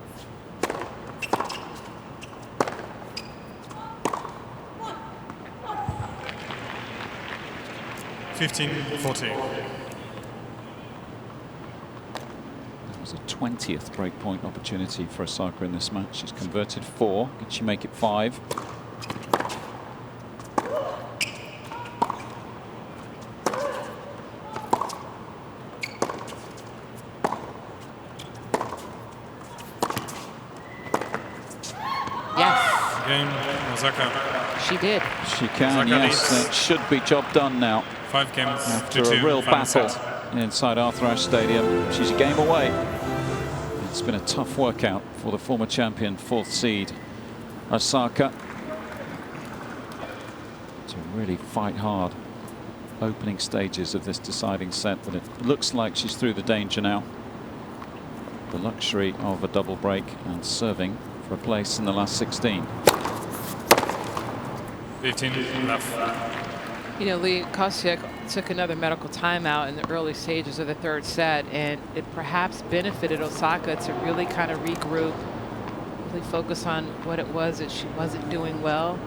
That was a 20th breakpoint opportunity for Osaka in this match. She's converted 4. Can she make it 5? Yes, Game, Osaka. she did. She can, Osaka yes. leads. That should be job done now. 5 games After to 2. a real final battle set. inside Arthur Ashe Stadium. She's a game away. It's been a tough workout for the former champion, 4th seed Osaka. To really fight hard opening stages of this deciding set, but it looks like she's through the danger now. The luxury of a double break and serving for a place in the last 16. 15 left. You know, Lee, Kostyuk took another medical timeout in the early stages of the third set, and it perhaps benefited Osaka to really kind of regroup, really focus on what it was that she wasn't doing well.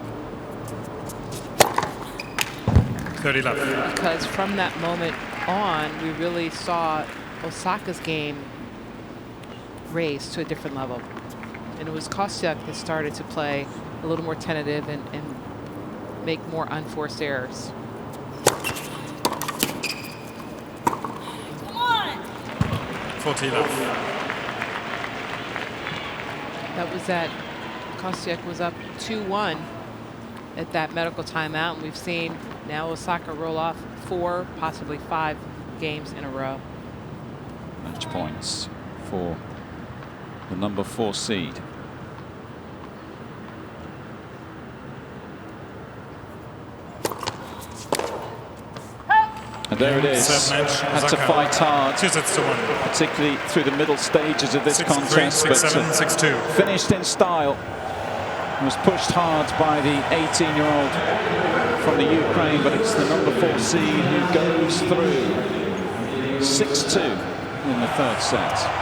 30 left. Because from that moment on, we really saw Osaka's game raise to a different level. And it was Kostyuk that started to play a little more tentative and make more unforced errors. 40 left. That was that Kostyuk was up 2-1 at that medical timeout, and we've seen now Osaka roll off 4, possibly 5 games in a row. Match points for the number 4 seed. And there it is. Serve match, Had to Osaka. fight hard, 2 sets to 1. particularly through the middle stages of this 6-3, contest, 6-7, but 6-2. finished in style. Was pushed hard by the 18-year-old from the Ukraine, but it's the number 4 seed who goes through. 6-2 in the third set.